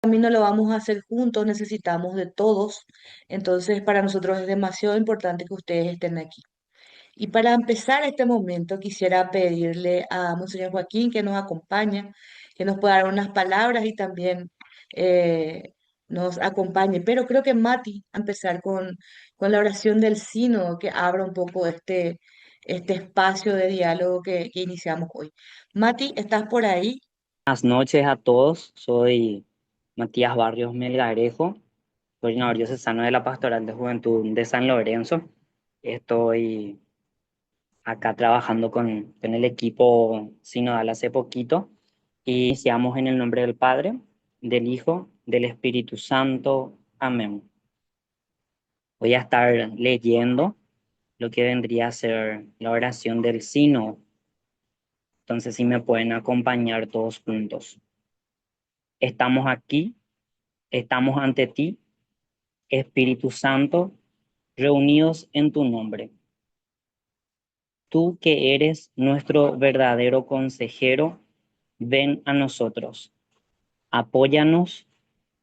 camino lo vamos a hacer juntos, necesitamos de todos. Entonces, para nosotros es demasiado importante que ustedes estén aquí. Y para empezar este momento, quisiera pedirle a Monseñor Joaquín que nos acompañe, que nos pueda dar unas palabras y también eh, nos acompañe. Pero creo que Mati, a empezar con la oración del sínodo, que abra un poco este espacio de diálogo que iniciamos hoy. Mati, ¿estás por ahí? Buenas noches a todos, soy Matías Barrios Melgarejo, coordinador diocesano de la Pastoral de Juventud de San Lorenzo. Estoy acá trabajando con el equipo sinodal hace poquito y iniciamos en el nombre del Padre, del Hijo, del Espíritu Santo. Amén. Voy a estar leyendo lo que vendría a ser la oración del sínodo, entonces si me pueden acompañar todos juntos. Estamos aquí, estamos ante ti, Espíritu Santo, reunidos en tu nombre. Tú que eres nuestro verdadero consejero, ven a nosotros. Apóyanos,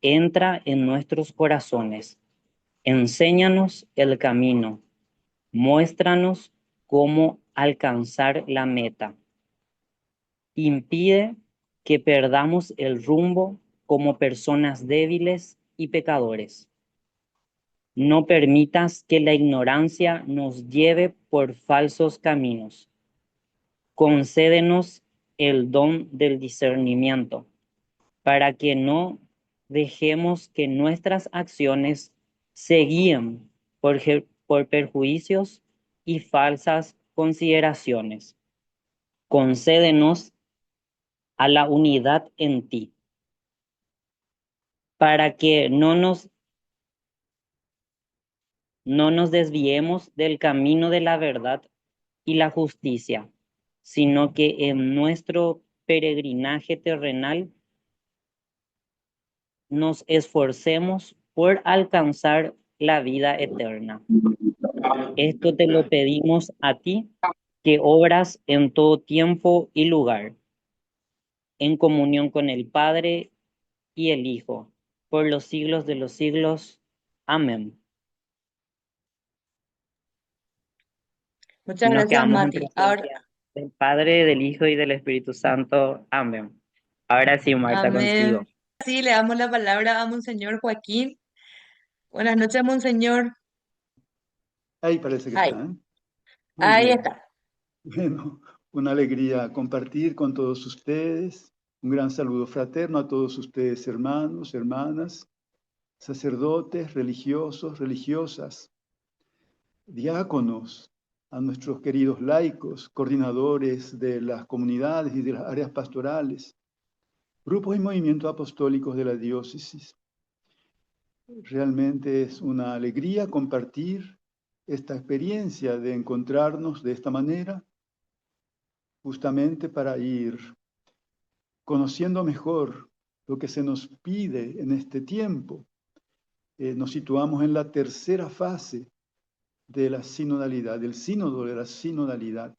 entra en nuestros corazones. Enséñanos el camino. Muéstranos cómo alcanzar la meta. Impide que perdamos el rumbo como personas débiles y pecadores. No permitas que la ignorancia nos lleve por falsos caminos. Concédenos el don del discernimiento, para que no dejemos que nuestras acciones se guíen por perjuicios y falsas consideraciones. Concédenos a la unidad en ti, para que no nos desviemos del camino de la verdad y la justicia, sino que en nuestro peregrinaje terrenal nos esforcemos por alcanzar la vida eterna. Esto te lo pedimos a ti, que obras en todo tiempo y lugar, en comunión con el Padre y el Hijo, por los siglos de los siglos. Amén. Muchas Y nos gracias, quedamos en Mati. Ahora, presencia del Padre, del Hijo y del Espíritu Santo. Amén. Ahora sí, Marta, amén. contigo. Sí, le damos la palabra a Monseñor Joaquín. Buenas noches, Monseñor. Ahí parece que Ay, están. Muy ahí bien. está. Bueno, una alegría compartir con todos ustedes. Un gran saludo fraterno a todos ustedes, hermanos, hermanas, sacerdotes, religiosos, religiosas, diáconos, a nuestros queridos laicos, coordinadores de las comunidades y de las áreas pastorales, grupos y movimientos apostólicos de la diócesis. Realmente es una alegría compartir esta experiencia de encontrarnos de esta manera, justamente para ir conociendo mejor lo que se nos pide en este tiempo. Nos situamos en la tercera fase de la sinodalidad, del sínodo de la sinodalidad.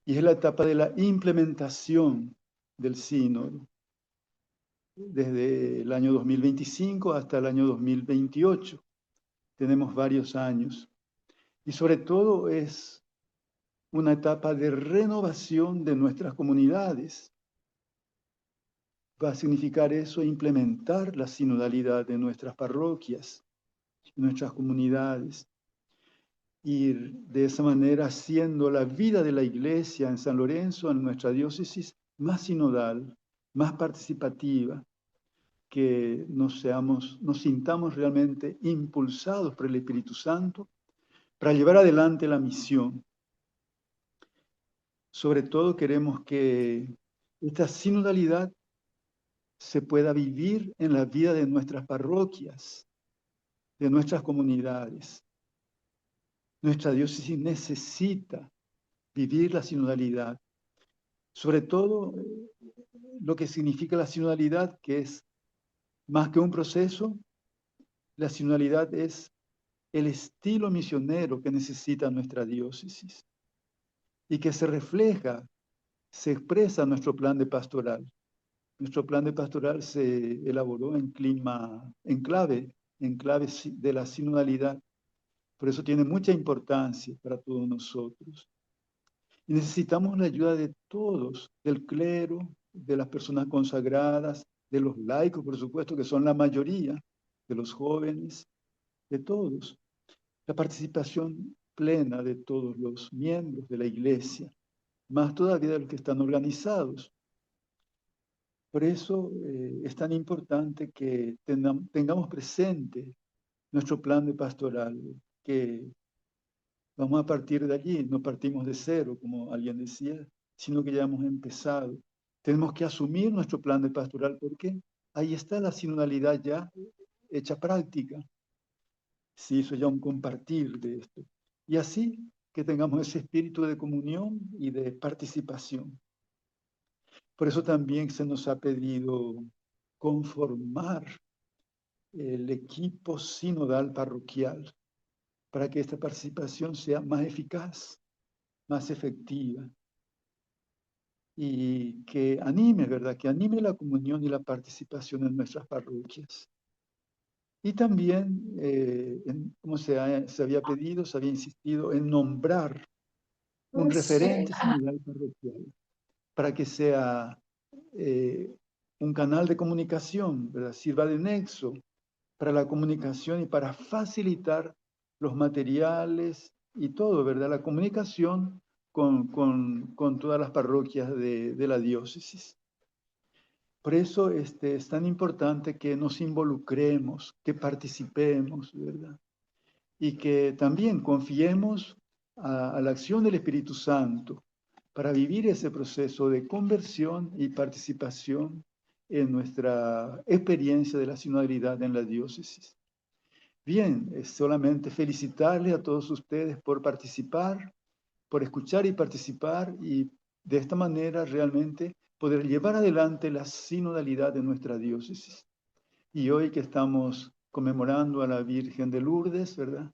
Y es la etapa de la implementación del sínodo, desde el año 2025 hasta el año 2028. Tenemos varios años. Y sobre todo es una etapa de renovación de nuestras comunidades. Va a significar eso implementar la sinodalidad de nuestras parroquias, nuestras comunidades, ir de esa manera haciendo la vida de la iglesia en San Lorenzo, en nuestra diócesis, más sinodal, más participativa, que nos sintamos realmente impulsados por el Espíritu Santo para llevar adelante la misión. Sobre todo queremos que esta sinodalidad se pueda vivir en la vida de nuestras parroquias, de nuestras comunidades. Nuestra diócesis necesita vivir la sinodalidad, sobre todo lo que significa la sinodalidad, que es más que un proceso, la sinodalidad es el estilo misionero que necesita nuestra diócesis y que se refleja, se expresa en nuestro plan de pastoral. Nuestro plan de pastoral se elaboró en clave de la sinodalidad. Por eso tiene mucha importancia para todos nosotros. Y necesitamos la ayuda de todos, del clero, de las personas consagradas, de los laicos, por supuesto, que son la mayoría, de los jóvenes, de todos. La participación plena de todos los miembros de la iglesia, más todavía de los que están organizados. Por eso es tan importante que tengamos presente nuestro plan de pastoral, que vamos a partir de allí, no partimos de cero, como alguien decía, sino que ya hemos empezado. Tenemos que asumir nuestro plan de pastoral porque ahí está la sinodalidad ya hecha práctica. Se hizo ya un compartir de esto. Y así que tengamos ese espíritu de comunión y de participación. Por eso también se nos ha pedido conformar el equipo sinodal parroquial para que esta participación sea más eficaz, más efectiva y que anime, ¿verdad? Que anime la comunión y la participación en nuestras parroquias. Y también, como se había pedido, se había insistido en nombrar un referente sinodal parroquial para que sea un canal de comunicación, ¿verdad? Sirva de nexo para la comunicación y para facilitar los materiales y todo, ¿verdad? La comunicación con todas las parroquias de la diócesis. Por eso es tan importante que nos involucremos, que participemos, ¿verdad? Y que también confiemos a la acción del Espíritu Santo para vivir ese proceso de conversión y participación en nuestra experiencia de la sinodalidad en la diócesis. Bien, es solamente felicitarles a todos ustedes por participar, por escuchar y participar y de esta manera realmente poder llevar adelante la sinodalidad de nuestra diócesis. Y hoy que estamos conmemorando a la Virgen de Lourdes, ¿verdad?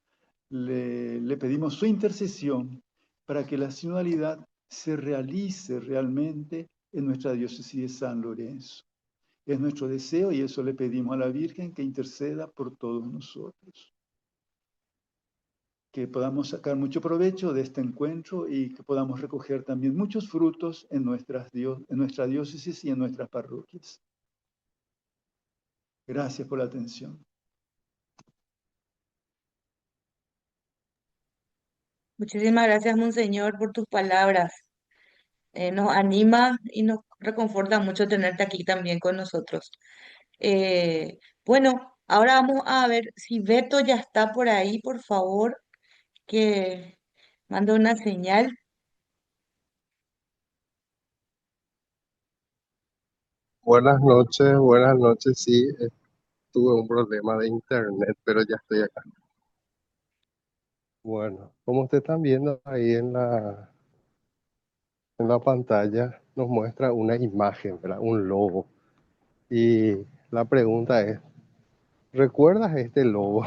Le pedimos su intercesión para que la sinodalidad se realice realmente en nuestra diócesis de San Lorenzo. Es nuestro deseo y eso le pedimos a la Virgen que interceda por todos nosotros. Que podamos sacar mucho provecho de este encuentro y que podamos recoger también muchos frutos en nuestra diócesis y en nuestras parroquias. Gracias por la atención. Muchísimas gracias, Monseñor, por tus palabras. Nos anima y nos reconforta mucho tenerte aquí también con nosotros. Bueno, ahora vamos a ver si Beto ya está por ahí, por favor, que mande una señal. Buenas noches, sí, tuve un problema de internet, pero ya estoy acá. Bueno, como ustedes están viendo ahí en la pantalla, nos muestra una imagen, ¿verdad? Un logo. Y la pregunta es, ¿recuerdas este logo?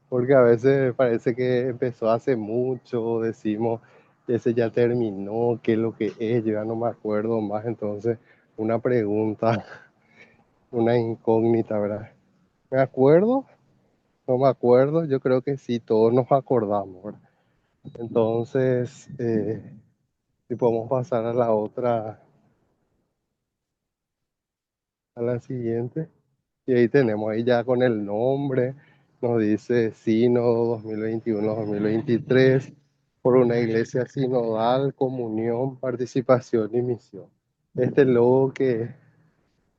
Porque a veces parece que empezó hace mucho, decimos, ese ya terminó, qué es lo que es, yo ya no me acuerdo más, entonces una pregunta, una incógnita, ¿verdad? ¿Me acuerdo? No me acuerdo, yo creo que sí, todos nos acordamos, ¿verdad? Entonces, si podemos pasar a la otra, a la siguiente, y ahí tenemos, ahí ya con el nombre, nos dice Sínodo 2021-2023, por una iglesia sinodal, comunión, participación y misión. Este logo que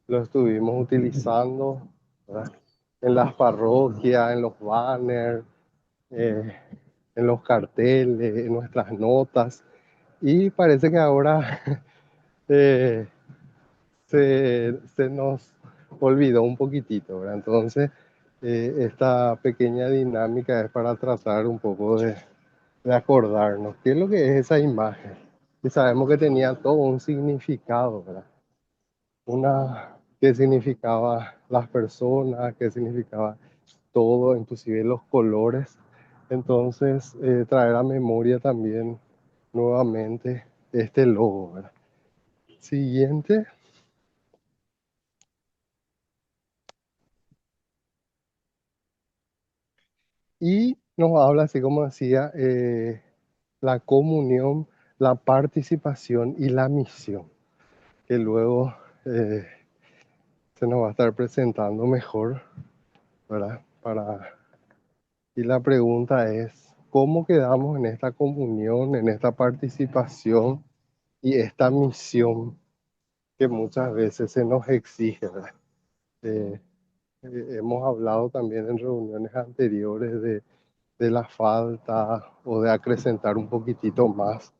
lo estuvimos utilizando, ¿verdad? En las parroquias, en los banners, eh, en los carteles, en nuestras notas, y parece que ahora eh, se nos olvidó un poquitito, ¿verdad? Entonces, esta pequeña dinámica es para tratar un poco de acordarnos qué es lo que es esa imagen. Y sabemos que tenía todo un significado, ¿verdad? Qué significaba las personas, qué significaba todo, inclusive los colores. Entonces, traer a memoria también nuevamente este logo, ¿verdad? Siguiente. Y nos habla, así como decía, la comunión, la participación y la misión, que luego eh, se nos va a estar presentando mejor, ¿verdad? Y la pregunta es, ¿cómo quedamos en esta comunión, en esta participación y esta misión que muchas veces se nos exige, ¿verdad? Eh, hemos hablado también en reuniones anteriores de la falta o de acrecentar un poquitito más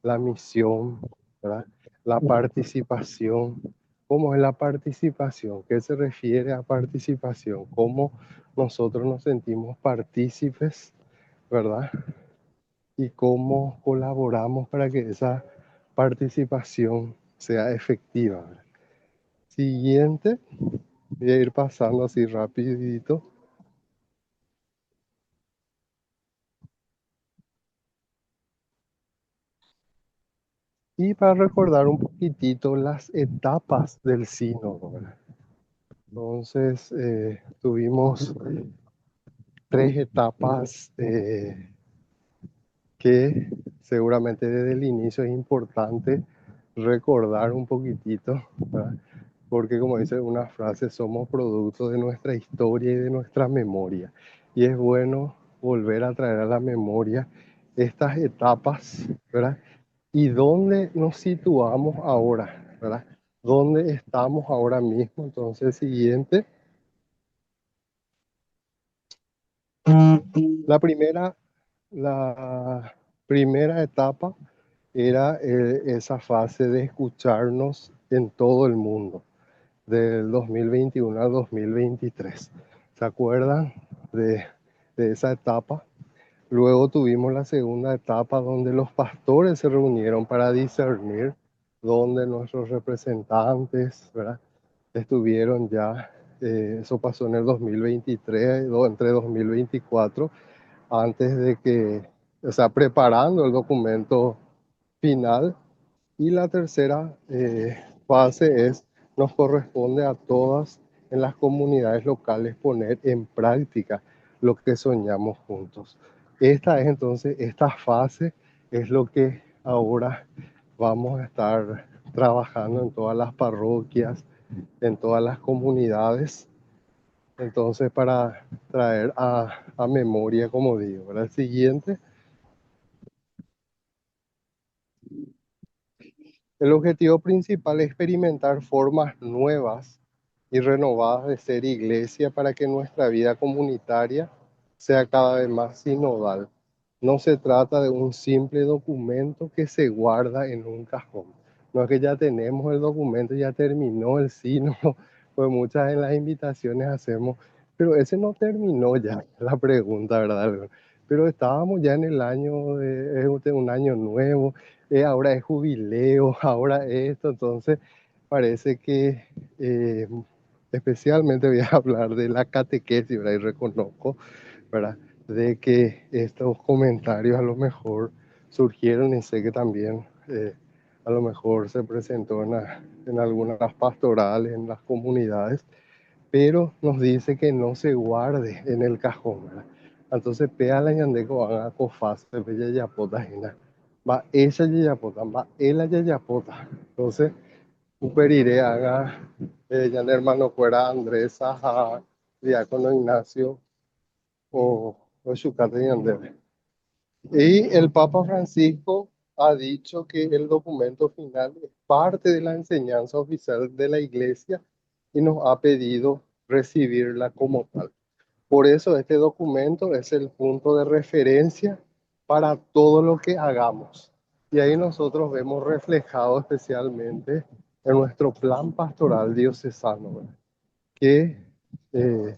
la misión, ¿verdad? La participación. ¿Cómo es la participación? ¿Qué se refiere a participación? ¿Cómo nosotros nos sentimos partícipes, ¿verdad? Y cómo colaboramos para que esa participación sea efectiva, ¿verdad? Siguiente, voy a ir pasando así rapidito. Y para recordar un poquitito las etapas del sínodo, ¿verdad? Entonces, tuvimos tres etapas que seguramente desde el inicio es importante recordar un poquitito, ¿verdad? Porque como dice una frase, somos producto de nuestra historia y de nuestra memoria. Y es bueno volver a traer a la memoria estas etapas, ¿verdad? Y dónde nos situamos ahora, ¿verdad? ¿Dónde estamos ahora mismo? Entonces, siguiente. La primera, la primera etapa era esa fase de escucharnos en todo el mundo, del 2021 al 2023. ¿Se acuerdan de, de esa etapa? Luego tuvimos la segunda etapa donde los pastores se reunieron para discernir, donde nuestros representantes, ¿verdad? Estuvieron ya, eso pasó en el 2023, entre 2024, antes de que, o sea, preparando el documento final. Y la tercera fase es, nos corresponde a todas en las comunidades locales poner en práctica lo que soñamos juntos. Esta es entonces, esta fase es lo que ahora vamos a estar trabajando en todas las parroquias, en todas las comunidades. Entonces, para traer a memoria, como digo, ¿verdad? El siguiente. El objetivo principal es experimentar formas nuevas y renovadas de ser iglesia para que nuestra vida comunitaria sea cada vez más sinodal. No se trata de un simple documento que se guarda en un cajón. No es que ya tenemos el documento, ya terminó el sínodo, pues muchas de las invitaciones hacemos, pero ese no terminó ya, la pregunta, ¿verdad? Pero estábamos ya en el año, es un año nuevo, ahora es jubileo, ahora esto, entonces parece que especialmente voy a hablar de la catequesis, ¿verdad? Y reconozco, ¿verdad? De que estos comentarios a lo mejor surgieron y sé que también a lo mejor se presentó en algunas pastorales, en las comunidades, pero nos dice que no se guarde en el cajón, ¿verdad? Entonces, pea la ñandeco van a cofaz, pe yayapota, jina. Va ella yayapota, va él yayapota. Entonces, uperire haga, ya hermano fuera Andrés, Saja, diácono Ignacio, o Chucate Ñandebe. Y el Papa Francisco ha dicho que el documento final es parte de la enseñanza oficial de la Iglesia y nos ha pedido recibirla como tal. Por eso este documento es el punto de referencia para todo lo que hagamos. Y ahí nosotros vemos reflejado especialmente en nuestro plan pastoral diocesano, ¿verdad? Que eh,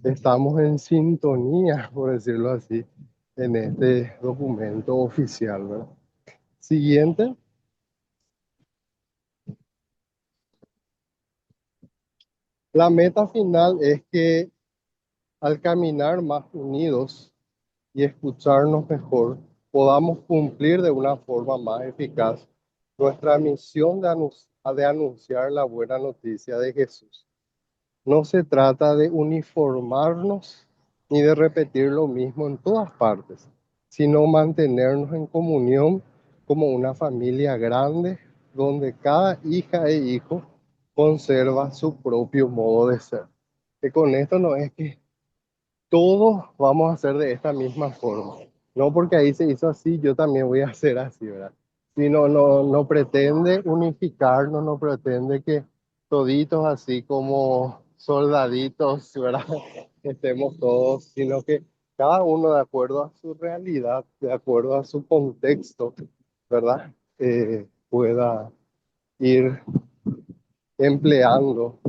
estamos en sintonía, por decirlo así, en este documento oficial, ¿verdad? Siguiente. La meta final es que al caminar más unidos y escucharnos mejor, podamos cumplir de una forma más eficaz nuestra misión de anunciar la buena noticia de Jesús. No se trata de uniformarnos ni de repetir lo mismo en todas partes, sino mantenernos en comunión como una familia grande donde cada hija e hijo conserva su propio modo de ser. Que con esto no es que todos vamos a hacer de esta misma forma. No porque ahí se hizo así, yo también voy a hacer así, ¿verdad? Sino no pretende unificarnos, no pretende que toditos así como soldaditos, ¿verdad? Estemos todos, sino que cada uno de acuerdo a su realidad, de acuerdo a su contexto, ¿verdad? Pueda ir empleando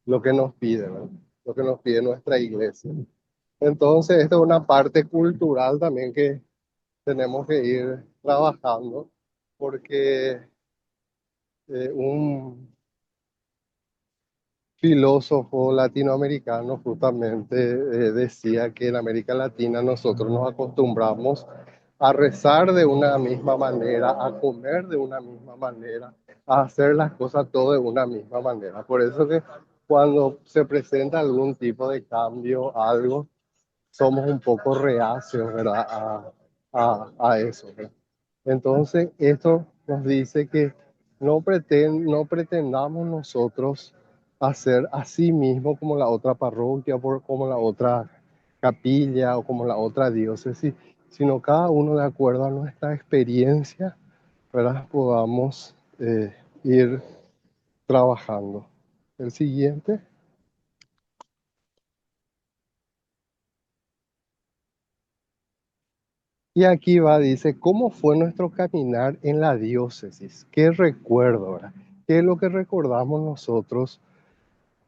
lo que nos pide, ¿verdad? Lo que nos pide nuestra iglesia. Entonces, esta es una parte cultural también que tenemos que ir trabajando, porque un filósofo latinoamericano justamente decía que en América Latina nosotros nos acostumbramos a rezar de una misma manera, a comer de una misma manera, a hacer las cosas todo de una misma manera. Por eso que cuando se presenta algún tipo de cambio, algo, somos un poco reacios, ¿verdad? A eso, ¿verdad? Entonces, esto nos dice que no pretendamos nosotros hacer así mismo como la otra parroquia, como la otra capilla o como la otra diócesis, sino cada uno de acuerdo a nuestra experiencia, ¿verdad? Podamos ir trabajando. El siguiente. Y aquí va, dice, ¿cómo fue nuestro caminar en la diócesis? ¿Qué recuerdo, verdad? ¿Qué es lo que recordamos nosotros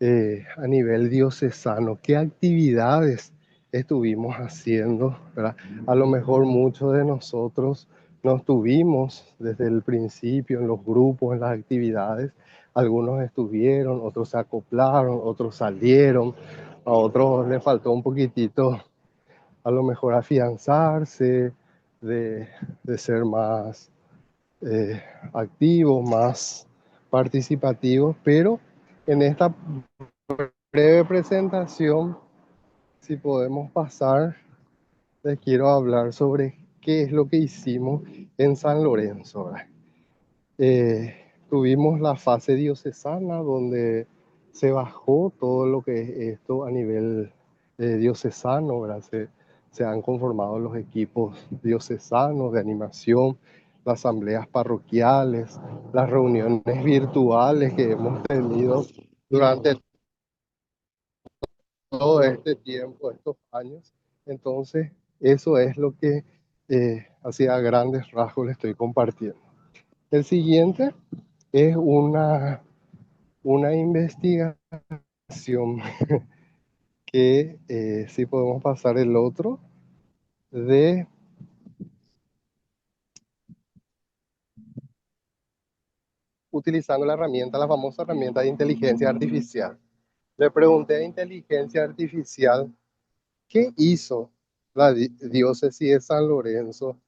a nivel diocesano? ¿Qué actividades estuvimos haciendo, verdad? A lo mejor muchos de nosotros no estuvimos desde el principio en los grupos, en las actividades. Algunos estuvieron, otros se acoplaron, otros salieron, a otros les faltó un poquitito a lo mejor afianzarse, de, de ser más eh, activos, más participativos, pero en esta breve presentación, si podemos pasar, les quiero hablar sobre qué es lo que hicimos en San Lorenzo, ¿verdad? Eh, Tuvimos la fase diocesana donde se bajó todo lo que es esto a nivel diocesano, ¿verdad? Se han conformado los equipos diocesanos de animación, las asambleas parroquiales, las reuniones virtuales que hemos tenido durante todo este tiempo, estos años. Entonces, eso es lo que así a grandes rasgos le estoy compartiendo. El siguiente es una investigación que, si podemos pasar el otro, de utilizando la herramienta, la famosa herramienta de inteligencia artificial. Le pregunté a inteligencia artificial qué hizo la diócesis de San Lorenzo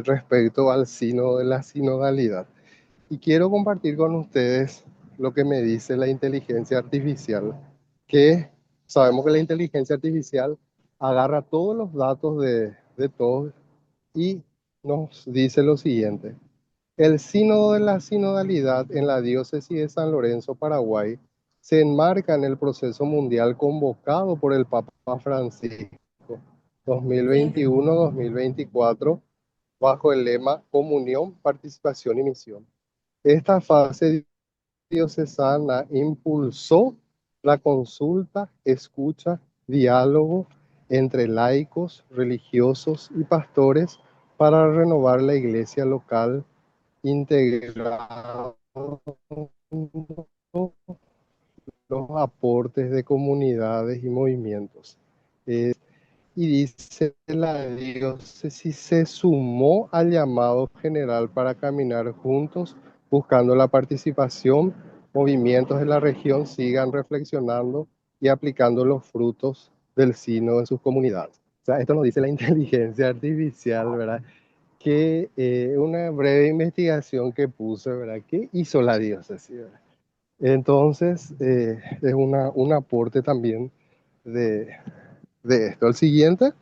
respecto al sínodo de la sinodalidad. Y quiero compartir con ustedes lo que me dice la inteligencia artificial, que sabemos que la inteligencia artificial agarra todos los datos de todos y nos dice lo siguiente. El sínodo de la sinodalidad en la diócesis de San Lorenzo, Paraguay, se enmarca en el proceso mundial convocado por el Papa Francisco 2021-2024 bajo el lema Comunión, Participación y Misión. Esta fase diocesana impulsó la consulta, escucha, diálogo entre laicos, religiosos y pastores para renovar la iglesia local, integrando los aportes de comunidades y movimientos. Y dice la diócesis se sumó al llamado general para caminar juntos buscando la participación. Movimientos de la región sigan reflexionando y aplicando los frutos del sínodo en sus comunidades. O sea, esto nos dice la inteligencia artificial, ¿verdad? Que una breve investigación que puse, ¿verdad? ¿Qué hizo la diócesis? ¿Verdad? Entonces, es un aporte también de de esto. El siguiente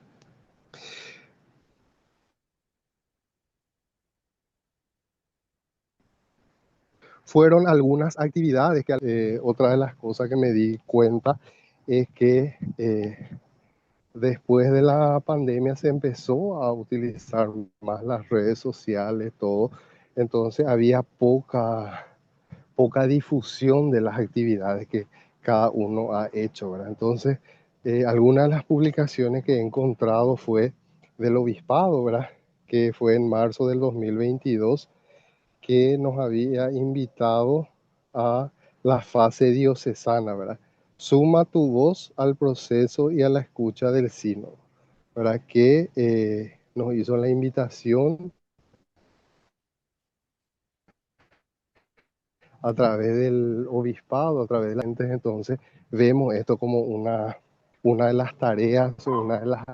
fueron algunas actividades que otra de las cosas que me di cuenta es que después de la pandemia se empezó a utilizar más las redes sociales, todo. Entonces había poca difusión de las actividades que cada uno ha hecho, ¿verdad? Entonces, algunas de las publicaciones que he encontrado fue del obispado, ¿verdad? Que fue en marzo del 2022, que nos había invitado a la fase diocesana, ¿verdad? Suma tu voz al proceso y a la escucha del sínodo, ¿verdad? Que nos hizo la invitación a través del obispado, a través de la gente. Entonces vemos esto como una de las tareas, una de las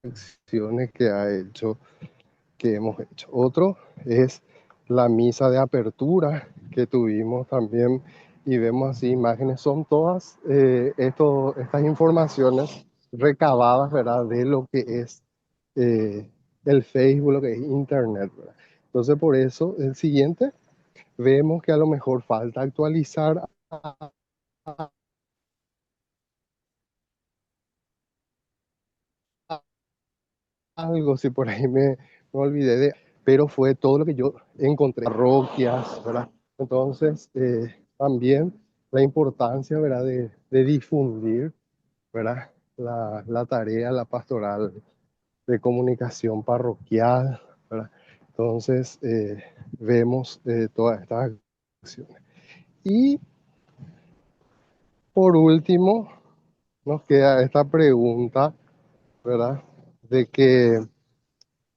acciones que hemos hecho. Otro es la misa de apertura que tuvimos también y vemos así imágenes, son todas estas informaciones recabadas, ¿verdad? De lo que es el Facebook, lo que es Internet, ¿verdad? Entonces por eso el siguiente vemos que a lo mejor falta actualizar algo, si por ahí me olvidé de, pero fue todo lo que yo encontré, parroquias, ¿verdad? Entonces, también la importancia, ¿verdad? De difundir, ¿verdad? La tarea, la pastoral de comunicación parroquial, ¿verdad? Entonces, vemos todas estas acciones. Y por último, nos queda esta pregunta, ¿verdad? De que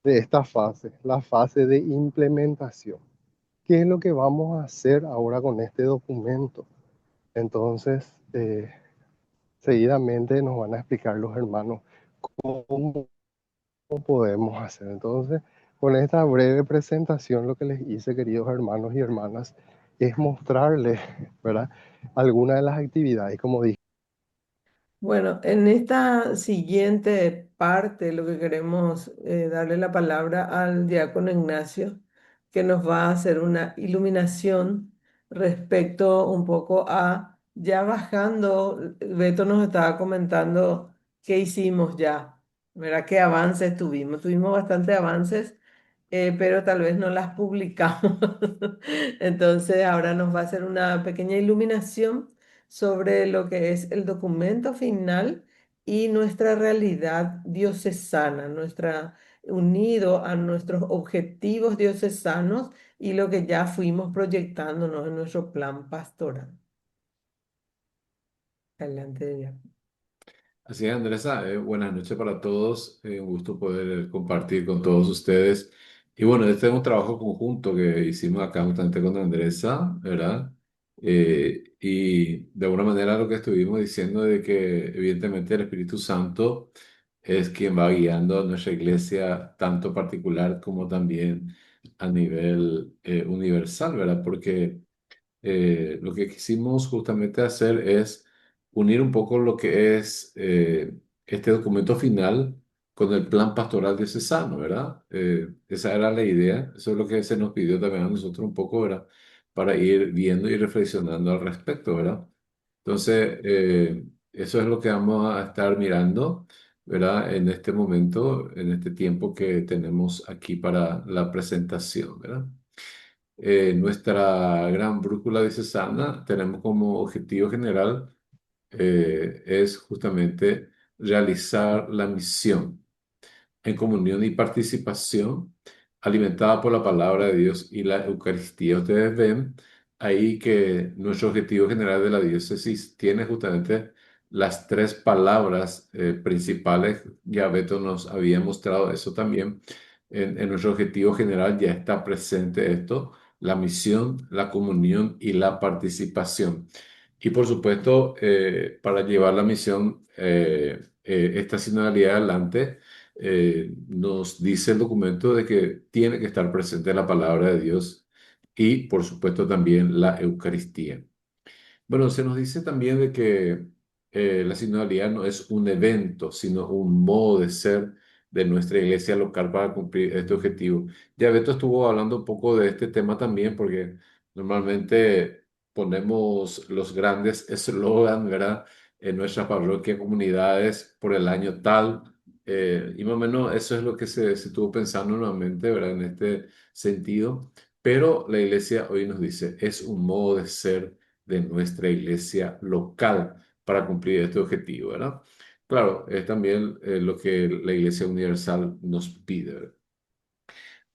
de esta fase, la fase de implementación. ¿Qué es lo que vamos a hacer ahora con este documento? Entonces, seguidamente nos van a explicar los hermanos cómo podemos hacer. Entonces, con esta breve presentación, lo que les hice, queridos hermanos y hermanas, es mostrarles, ¿verdad? Algunas de las actividades, como dije. Bueno, en esta siguiente parte lo que queremos darle la palabra al diácono Ignacio, que nos va a hacer una iluminación respecto un poco a, ya bajando, Beto nos estaba comentando qué hicimos ya, ¿verdad? ¿Qué avances tuvimos? Tuvimos bastantes avances, pero tal vez no las publicamos. Entonces ahora nos va a hacer una pequeña iluminación sobre lo que es el documento final y nuestra realidad diocesana, unido a nuestros objetivos diocesanos y lo que ya fuimos proyectándonos en nuestro plan pastoral. Adelante, ya. Así es, Andresa. Buenas noches para todos. Un gusto poder compartir con todos ustedes. Y bueno, este es un trabajo conjunto que hicimos acá justamente con Andresa, ¿verdad? Y de alguna manera lo que estuvimos diciendo de que evidentemente el Espíritu Santo es quien va guiando a nuestra iglesia, tanto particular como también a nivel universal, ¿verdad? Porque lo que quisimos justamente hacer es unir un poco lo que es este documento final con el plan pastoral diocesano, ¿verdad? Esa era la idea, eso es lo que se nos pidió también a nosotros un poco, ¿verdad? Para ir viendo y reflexionando al respecto, ¿verdad? Entonces, eso es lo que vamos a estar mirando, ¿verdad? En este momento, en este tiempo que tenemos aquí para la presentación, ¿verdad? Nuestra gran brújula diocesana tenemos como objetivo general es justamente realizar la misión en comunión y participación, alimentada por la palabra de Dios y la Eucaristía. Ustedes ven ahí que nuestro objetivo general de la diócesis tiene justamente las tres palabras principales. Ya Beto nos había mostrado eso también. En nuestro objetivo general ya está presente esto, la misión, la comunión y la participación. Y por supuesto, para llevar la misión, esta sinodalidad adelante, nos dice el documento de que tiene que estar presente la palabra de Dios y, por supuesto, también la Eucaristía. Bueno, se nos dice también de que la sinodalidad no es un evento, sino un modo de ser de nuestra iglesia local para cumplir este objetivo. Ya Beto estuvo hablando un poco de este tema también, porque normalmente ponemos los grandes eslogan, ¿verdad? En nuestras parroquias, comunidades por el año tal. Y más o menos eso es lo que se estuvo pensando nuevamente, ¿verdad? En este sentido. Pero la iglesia hoy nos dice, es un modo de ser de nuestra iglesia local para cumplir este objetivo, ¿verdad? Claro, es también lo que la Iglesia Universal nos pide, ¿verdad?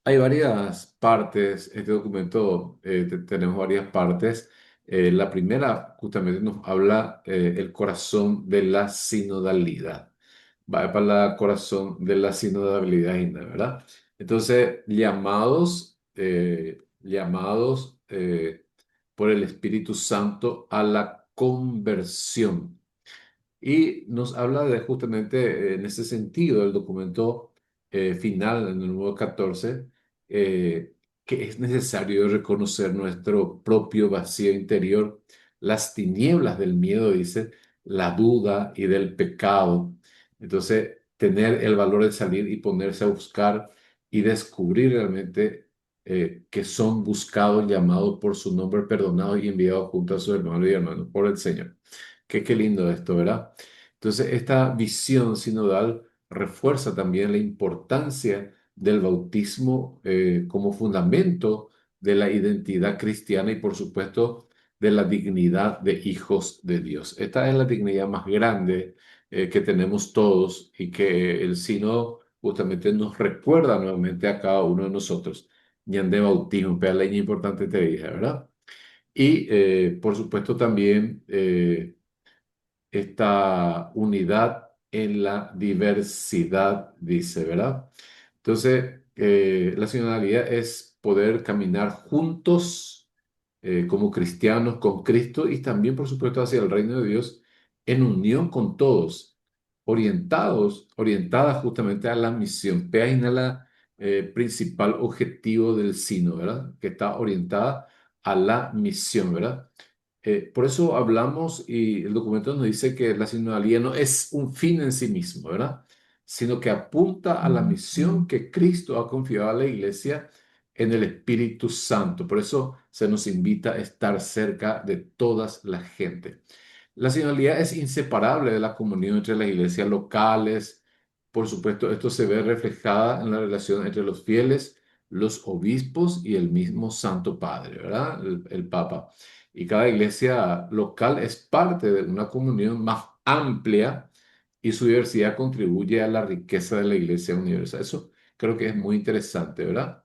Hay varias partes, este documento, tenemos varias partes. La primera justamente nos habla el corazón de la sinodalidad. Va para el corazón de la sinodalidad, ¿verdad? Entonces, llamados por el Espíritu Santo a la conversión. Y nos habla de justamente en ese sentido el documento final, en el número 14, que es necesario reconocer nuestro propio vacío interior, las tinieblas del miedo, dice, la duda y del pecado. Entonces, tener el valor de salir y ponerse a buscar y descubrir realmente que son buscados, llamados por su nombre, perdonados y enviados junto a sus hermanos y hermanos por el Señor. Qué lindo esto, ¿verdad? Entonces, esta visión sinodal refuerza también la importancia del bautismo como fundamento de la identidad cristiana y, por supuesto, de la dignidad de hijos de Dios. Esta es la dignidad más grande que tenemos todos y que el sínodo justamente nos recuerda nuevamente a cada uno de nosotros. Ñande bautismo, pero la importante te dije, ¿verdad? Y, por supuesto, también esta unidad en la diversidad, dice, ¿verdad? Entonces, la sinodalidad es poder caminar juntos como cristianos con Cristo y también, por supuesto, hacia el reino de Dios en unión con todos, orientadas justamente a la misión. Peaina la principal objetivo del sino, ¿verdad? Que está orientada a la misión, ¿verdad? Por eso hablamos y el documento nos dice que la sinodalía no es un fin en sí mismo, ¿verdad? Sino que apunta a la misión que Cristo ha confiado a la iglesia en el Espíritu Santo. Por eso se nos invita a estar cerca de todas la gente. La sinodalidad es inseparable de la comunión entre las iglesias locales. Por supuesto, esto se ve reflejada en la relación entre los fieles, los obispos y el mismo Santo Padre, ¿verdad? El Papa. Y cada iglesia local es parte de una comunión más amplia y su diversidad contribuye a la riqueza de la iglesia universal. Eso creo que es muy interesante, ¿verdad?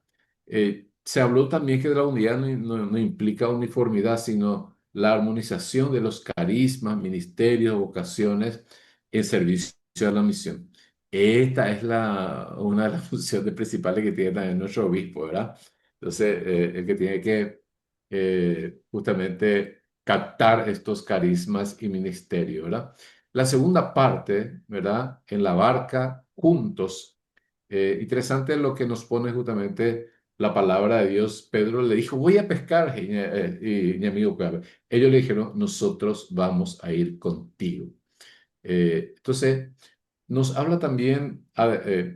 Se habló también que la unidad no implica uniformidad, sino la armonización de los carismas, ministerios, vocaciones en servicio a la misión. Esta es una de las funciones principales que tiene también nuestro obispo, ¿verdad? Entonces, el que tiene que justamente captar estos carismas y ministerios, ¿verdad? La segunda parte, ¿verdad? En la barca, juntos. Interesante lo que nos pone justamente la palabra de Dios. Pedro le dijo, voy a pescar, y mi amigo, ellos le dijeron, nosotros vamos a ir contigo. Entonces, nos habla también,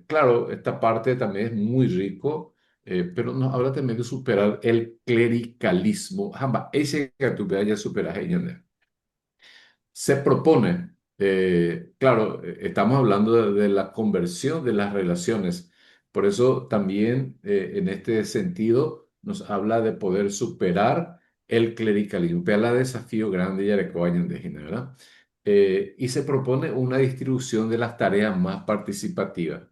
claro, esta parte también es muy rico, pero nos habla también de superar el clericalismo. Jamba, ese que tú ya superas, se propone, claro, estamos hablando de la conversión de las relaciones. Por eso también en este sentido nos habla de poder superar el clericalismo. Vea la desafío grande y ¿verdad? Y se propone una distribución de las tareas más participativas.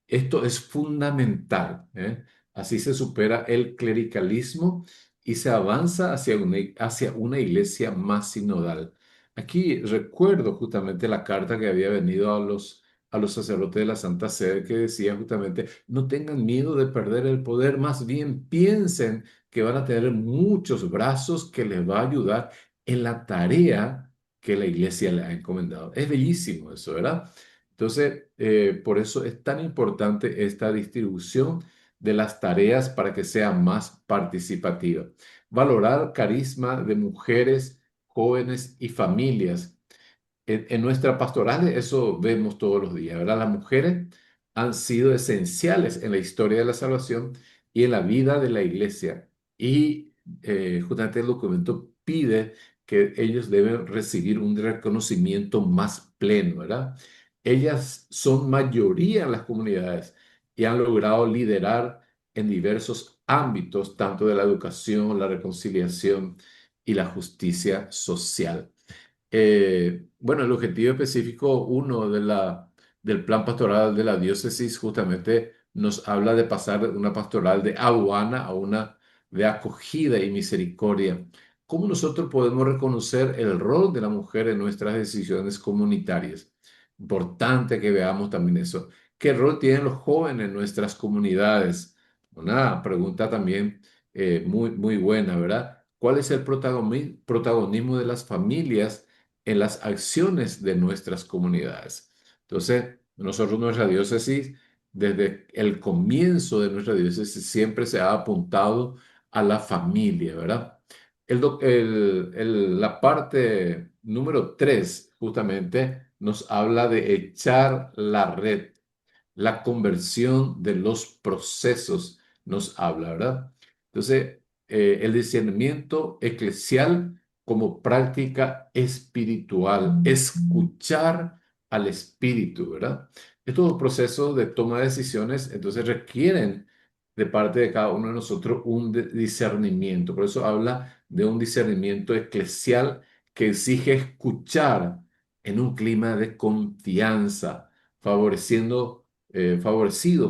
Esto es fundamental, ¿eh? Así se supera el clericalismo y se avanza hacia una iglesia más sinodal. Aquí recuerdo justamente la carta que había venido a los sacerdotes de la Santa Sede que decía justamente, no tengan miedo de perder el poder, más bien piensen que van a tener muchos brazos que les va a ayudar en la tarea que la iglesia le ha encomendado. Es bellísimo eso, ¿verdad? Entonces, por eso es tan importante esta distribución de las tareas para que sea más participativa. Valorar carisma de mujeres, jóvenes y familias. en nuestra pastoral eso vemos todos los días, ¿verdad? Las mujeres han sido esenciales en la historia de la salvación y en la vida de la iglesia. Y justamente el documento pide que ellos deben recibir un reconocimiento más pleno, ¿verdad? Ellas son mayoría en las comunidades y han logrado liderar en diversos ámbitos, tanto de la educación, la reconciliación y la justicia social. Bueno, el objetivo específico uno del plan pastoral de la diócesis justamente nos habla de pasar de una pastoral de aduana a una de acogida y misericordia. ¿Cómo nosotros podemos reconocer el rol de la mujer en nuestras decisiones comunitarias? Importante que veamos también eso. ¿Qué rol tienen los jóvenes en nuestras comunidades? Una pregunta también muy buena, ¿verdad? ¿Cuál es el protagonismo de las familias en las acciones de nuestras comunidades? Entonces, nosotros, nuestra diócesis, desde el comienzo de nuestra diócesis, siempre se ha apuntado a la familia, ¿verdad? La parte número 3 justamente nos habla de echar la red, la conversión de los procesos nos habla, ¿verdad? Entonces, el discernimiento eclesial como práctica espiritual, escuchar al espíritu, ¿verdad? Estos procesos de toma de decisiones, entonces, requieren de parte de cada uno de nosotros un discernimiento. Por eso habla de un discernimiento eclesial que exige escuchar en un clima de confianza, favorecido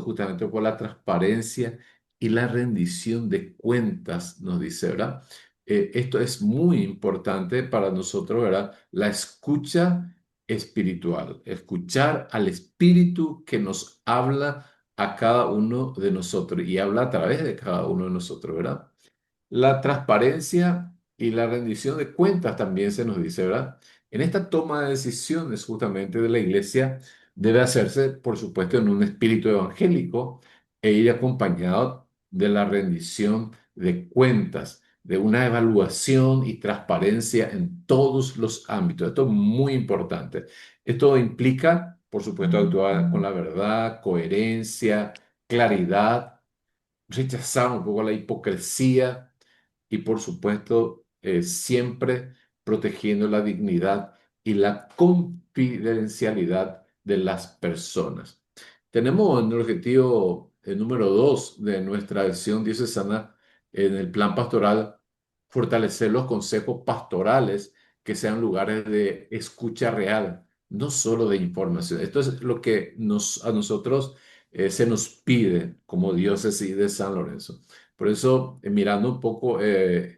justamente por la transparencia y la rendición de cuentas, nos dice, ¿verdad? Esto es muy importante para nosotros, ¿verdad? La escucha espiritual, escuchar al espíritu que nos habla a cada uno de nosotros y habla a través de cada uno de nosotros, ¿verdad? La transparencia y la rendición de cuentas también se nos dice, ¿verdad? En esta toma de decisiones justamente de la iglesia debe hacerse, por supuesto, en un espíritu evangélico e ir acompañado de la rendición de cuentas, de una evaluación y transparencia en todos los ámbitos. Esto es muy importante. Esto implica, por supuesto, actuar con la verdad, coherencia, claridad, rechazar un poco la hipocresía y por supuesto siempre protegiendo la dignidad y la confidencialidad de las personas. Tenemos en el objetivo número 2 de nuestra acción diocesana en el plan pastoral fortalecer los consejos pastorales que sean lugares de escucha real, no solo de información. Esto es lo que a nosotros se nos pide como diócesis de San Lorenzo. Por eso, mirando un poco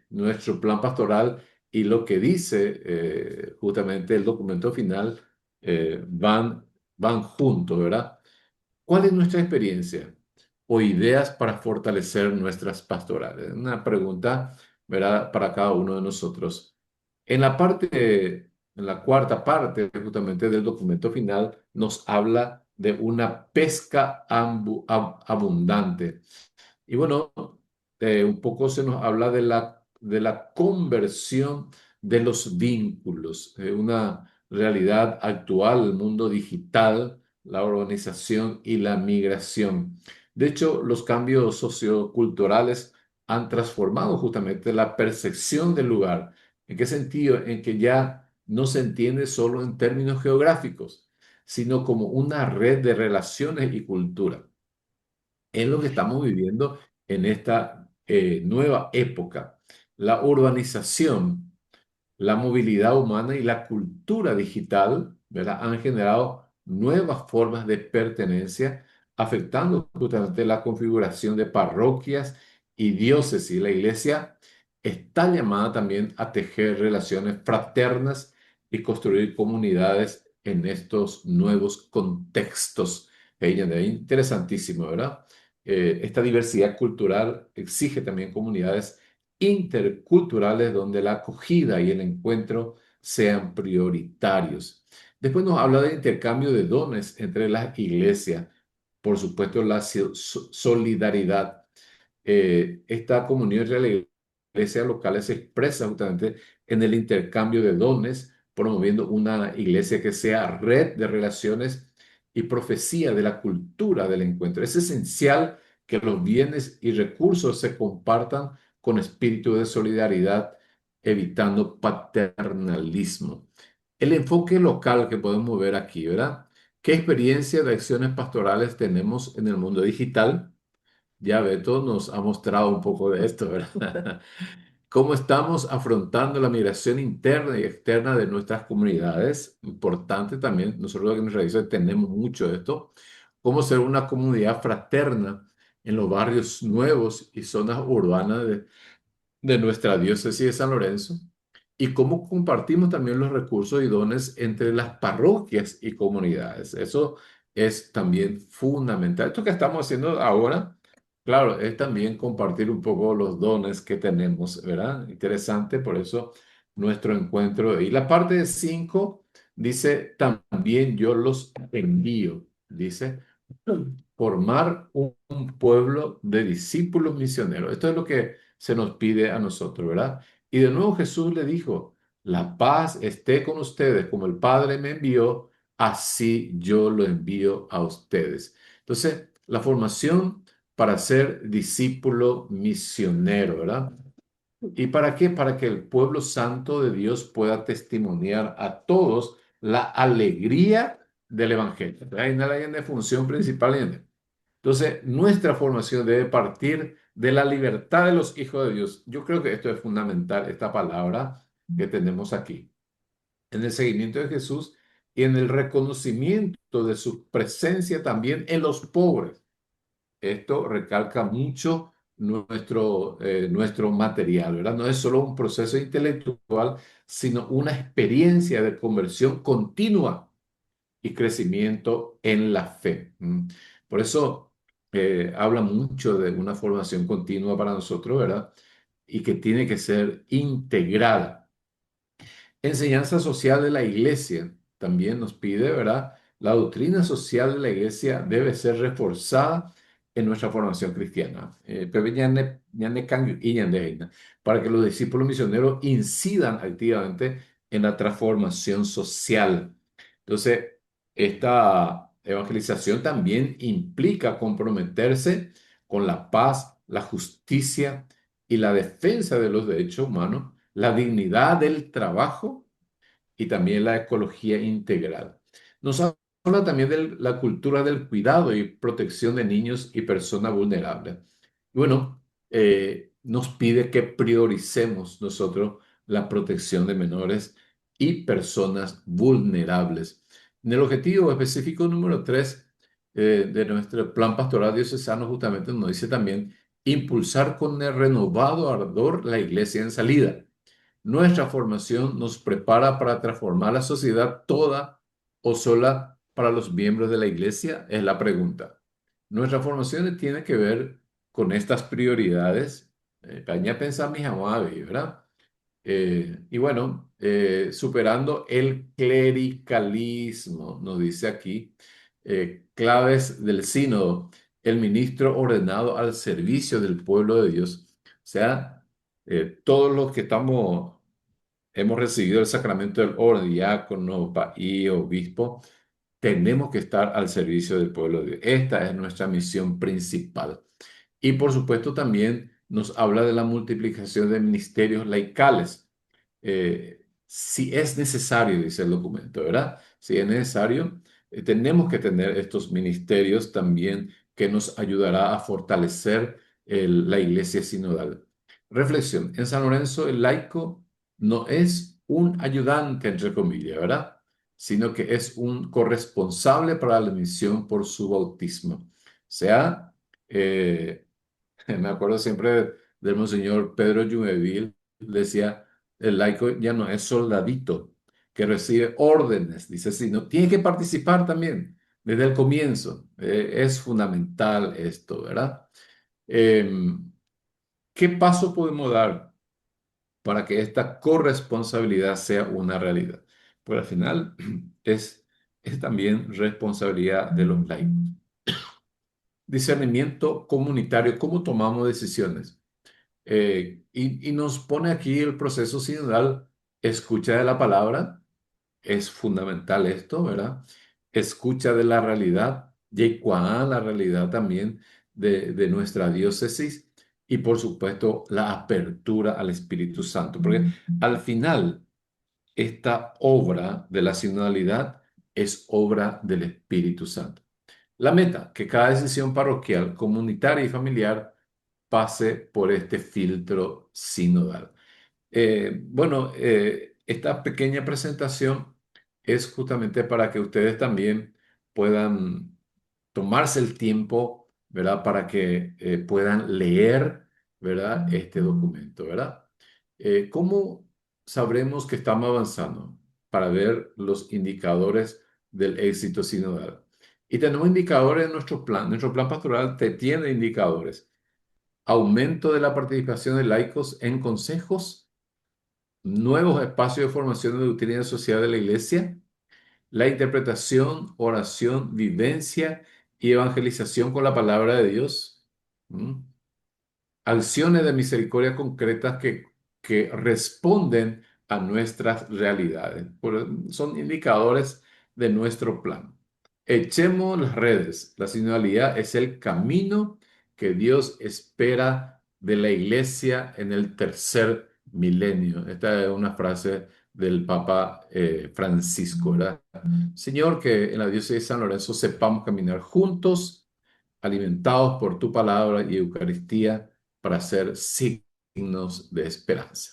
nuestro plan pastoral y lo que dice justamente el documento final, van juntos, ¿verdad? ¿Cuál es nuestra experiencia o ideas para fortalecer nuestras pastorales? Una pregunta, ¿verdad? Para cada uno de nosotros. En la cuarta parte justamente del documento final, nos habla de una pesca abundante. Y bueno, un poco se nos habla de la conversión de los vínculos, una realidad actual, el mundo digital, la urbanización y la migración. De hecho, los cambios socioculturales han transformado justamente la percepción del lugar. ¿En qué sentido? En que ya no se entiende solo en términos geográficos, sino como una red de relaciones y cultura. Es lo que estamos viviendo en esta nueva época. La urbanización, la movilidad humana y la cultura digital, ¿verdad? Han generado nuevas formas de pertenencia, afectando justamente la configuración de parroquias y diócesis. La iglesia está llamada también a tejer relaciones fraternas y construir comunidades en estos nuevos contextos. Interesantísimo, ¿verdad? Esta diversidad cultural exige también comunidades interculturales donde la acogida y el encuentro sean prioritarios. Después nos habla de intercambio de dones entre las iglesias, por supuesto la solidaridad. Esta comunión entre las iglesias locales se expresa justamente en el intercambio de dones promoviendo una iglesia que sea red de relaciones y profecía de la cultura del encuentro. Es esencial que los bienes y recursos se compartan con espíritu de solidaridad, evitando paternalismo. El enfoque local que podemos ver aquí, ¿verdad? ¿Qué experiencia de acciones pastorales tenemos en el mundo digital? Ya Beto nos ha mostrado un poco de esto, ¿verdad? ¿Cómo estamos afrontando la migración interna y externa de nuestras comunidades? Importante también, nosotros aquí en nuestra iglesia tenemos mucho de esto. ¿Cómo ser una comunidad fraterna en los barrios nuevos y zonas urbanas de nuestra diócesis de San Lorenzo? Y cómo compartimos también los recursos y dones entre las parroquias y comunidades. Eso es también fundamental. Esto que estamos haciendo ahora, claro, es también compartir un poco los dones que tenemos, ¿verdad? Interesante, por eso nuestro encuentro. Y la parte de 5 dice, también yo los envío, dice, formar un pueblo de discípulos misioneros. Esto es lo que se nos pide a nosotros, ¿verdad? Y de nuevo Jesús le dijo, la paz esté con ustedes, como el Padre me envió, así yo lo envío a ustedes. Entonces, la formación para ser discípulo misionero, ¿verdad? ¿Y para qué? Para que el pueblo santo de Dios pueda testimoniar a todos la alegría del Evangelio. Hay una de función principal. Entonces, nuestra formación debe partir de la libertad de los hijos de Dios. Yo creo que esto es fundamental, esta palabra que tenemos aquí, en el seguimiento de Jesús y en el reconocimiento de su presencia también en los pobres. Esto recalca mucho nuestro material, ¿verdad? No es solo un proceso intelectual, sino una experiencia de conversión continua y crecimiento en la fe. Por eso habla mucho de una formación continua para nosotros, ¿verdad? Y que tiene que ser integrada. Enseñanza social de la iglesia también nos pide, ¿verdad? La doctrina social de la iglesia debe ser reforzada en nuestra formación cristiana. Para que los discípulos misioneros incidan activamente en la transformación social. Entonces, esta evangelización también implica comprometerse con la paz, la justicia y la defensa de los derechos humanos, la dignidad del trabajo y también la ecología integral. Nos habla también de la cultura del cuidado y protección de niños y personas vulnerables. Bueno, nos pide que prioricemos nosotros la protección de menores y personas vulnerables. En el objetivo específico número 3 de nuestro plan pastoral diocesano justamente nos dice también impulsar con el renovado ardor la iglesia en salida. Nuestra formación nos prepara para transformar la sociedad toda o sola para los miembros de la iglesia, es la pregunta. Nuestra formación tiene que ver con estas prioridades. Paña pensar mis amados, ¿verdad? Y bueno, superando el clericalismo, nos dice aquí, claves del sínodo, el ministro ordenado al servicio del pueblo de Dios. O sea, todos los que hemos recibido el sacramento del orden, diácono, y obispo, tenemos que estar al servicio del pueblo de Dios. Esta es nuestra misión principal. Y por supuesto también nos habla de la multiplicación de ministerios laicales. Si es necesario, dice el documento, ¿verdad? Si es necesario, tenemos que tener estos ministerios también que nos ayudará a fortalecer la iglesia sinodal. Reflexión. En San Lorenzo el laico no es un ayudante, entre comillas, ¿verdad? Sino que es un corresponsable para la misión por su bautismo. O sea, me acuerdo siempre del Monseñor Pedro Jumeville, decía, el laico ya no es soldadito que recibe órdenes, dice, sino tiene que participar también desde el comienzo. Es fundamental esto, ¿verdad? Em, ¿Qué paso podemos dar para que esta corresponsabilidad sea una realidad? Pues al final es también responsabilidad de los laicos. Discernimiento comunitario, ¿cómo tomamos decisiones? Y nos pone aquí el proceso sinodal, escucha de la palabra, es fundamental esto, ¿verdad? Escucha de la realidad, la realidad también de nuestra diócesis y por supuesto la apertura al Espíritu Santo, porque al final esta obra de la sinodalidad es obra del Espíritu Santo. La meta, que cada decisión parroquial, comunitaria y familiar pase por este filtro sinodal. Esta pequeña presentación es justamente para que ustedes también puedan tomarse el tiempo, ¿verdad? Para que puedan leer, ¿verdad? Este documento, ¿verdad? ¿Cómo sabremos que estamos avanzando? Para ver los indicadores del éxito sinodal. Y tenemos indicadores en nuestro plan. Nuestro plan pastoral tiene indicadores. Aumento de la participación de laicos en consejos, nuevos espacios de formación de doctrina social de la Iglesia, la interpretación, oración, vivencia y evangelización con la palabra de Dios. ¿Mm? Acciones de misericordia concretas que responden a nuestras realidades. Son indicadores de nuestro plan. Echemos las redes. La sinodalidad es el camino que Dios espera de la iglesia en el tercer milenio. Esta es una frase del Papa Francisco, ¿verdad? Señor, que en la diócesis de San Lorenzo sepamos caminar juntos, alimentados por tu palabra y Eucaristía para ser signos de esperanza.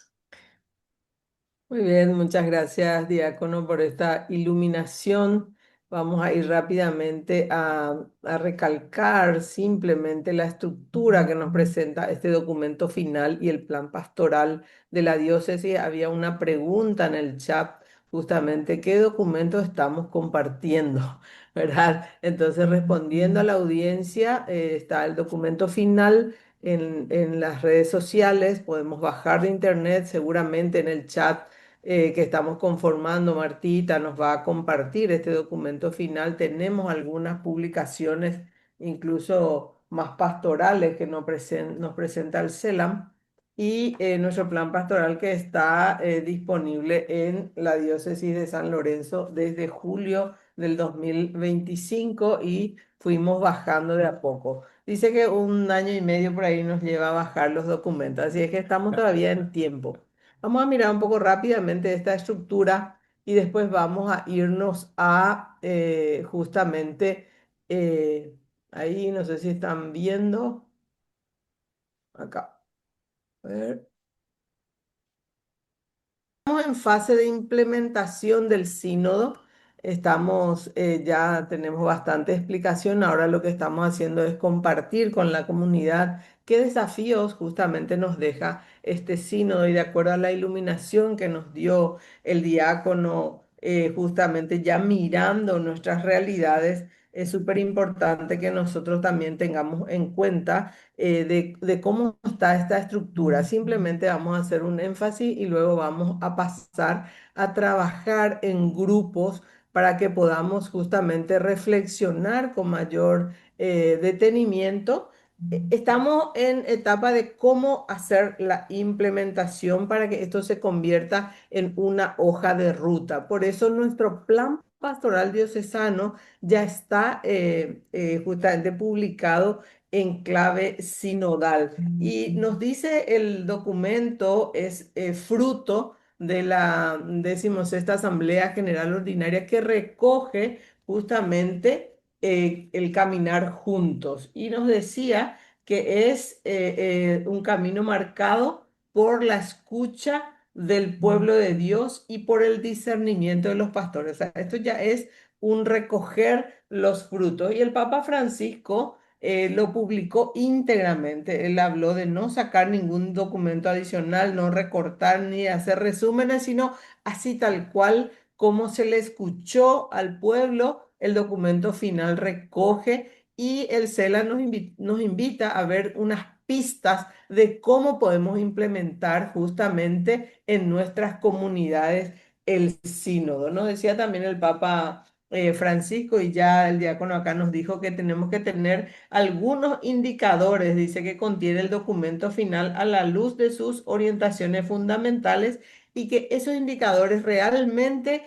Muy bien, muchas gracias, diácono, por esta iluminación. Vamos a ir rápidamente a recalcar simplemente la estructura que nos presenta este documento final y el plan pastoral de la diócesis. Había una pregunta en el chat, justamente, ¿qué documento estamos compartiendo? ¿Verdad? Entonces, respondiendo a la audiencia, está el documento final en las redes sociales. Podemos bajar de internet, seguramente en el chat que estamos conformando, Martita nos va a compartir este documento final. Tenemos algunas publicaciones, incluso más pastorales, que nos presenta el CELAM, y nuestro plan pastoral que está disponible en la diócesis de San Lorenzo desde julio del 2025 y fuimos bajando de a poco. Dice que un año y medio por ahí nos lleva a bajar los documentos, así es que estamos todavía en tiempo. Vamos a mirar un poco rápidamente esta estructura y después vamos a irnos a justamente ahí, no sé si están viendo acá. A ver. Estamos en fase de implementación del sínodo. Ya tenemos bastante explicación. Ahora lo que estamos haciendo es compartir con la comunidad qué desafíos justamente nos deja este sínodo y de acuerdo a la iluminación que nos dio el diácono, justamente ya mirando nuestras realidades, es súper importante que nosotros también tengamos en cuenta de cómo está esta estructura. Simplemente vamos a hacer un énfasis y luego vamos a pasar a trabajar en grupos para que podamos justamente reflexionar con mayor detenimiento. Estamos en etapa de cómo hacer la implementación para que esto se convierta en una hoja de ruta. Por eso nuestro plan pastoral diocesano ya está justamente publicado en clave sinodal. Y nos dice el documento es fruto de la 16ª Asamblea General Ordinaria que recoge justamente el caminar juntos. Y nos decía que es un camino marcado por la escucha del pueblo de Dios y por el discernimiento de los pastores. O sea, esto ya es un recoger los frutos. Y el Papa Francisco lo publicó íntegramente. Él habló de no sacar ningún documento adicional, no recortar ni hacer resúmenes, sino así tal cual como se le escuchó al pueblo, el documento final recoge y el CELA nos invita a ver unas pistas de cómo podemos implementar justamente en nuestras comunidades el sínodo, ¿no? Decía también el Papa Francisco y ya el diácono acá nos dijo que tenemos que tener algunos indicadores, dice que contiene el documento final a la luz de sus orientaciones fundamentales y que esos indicadores realmente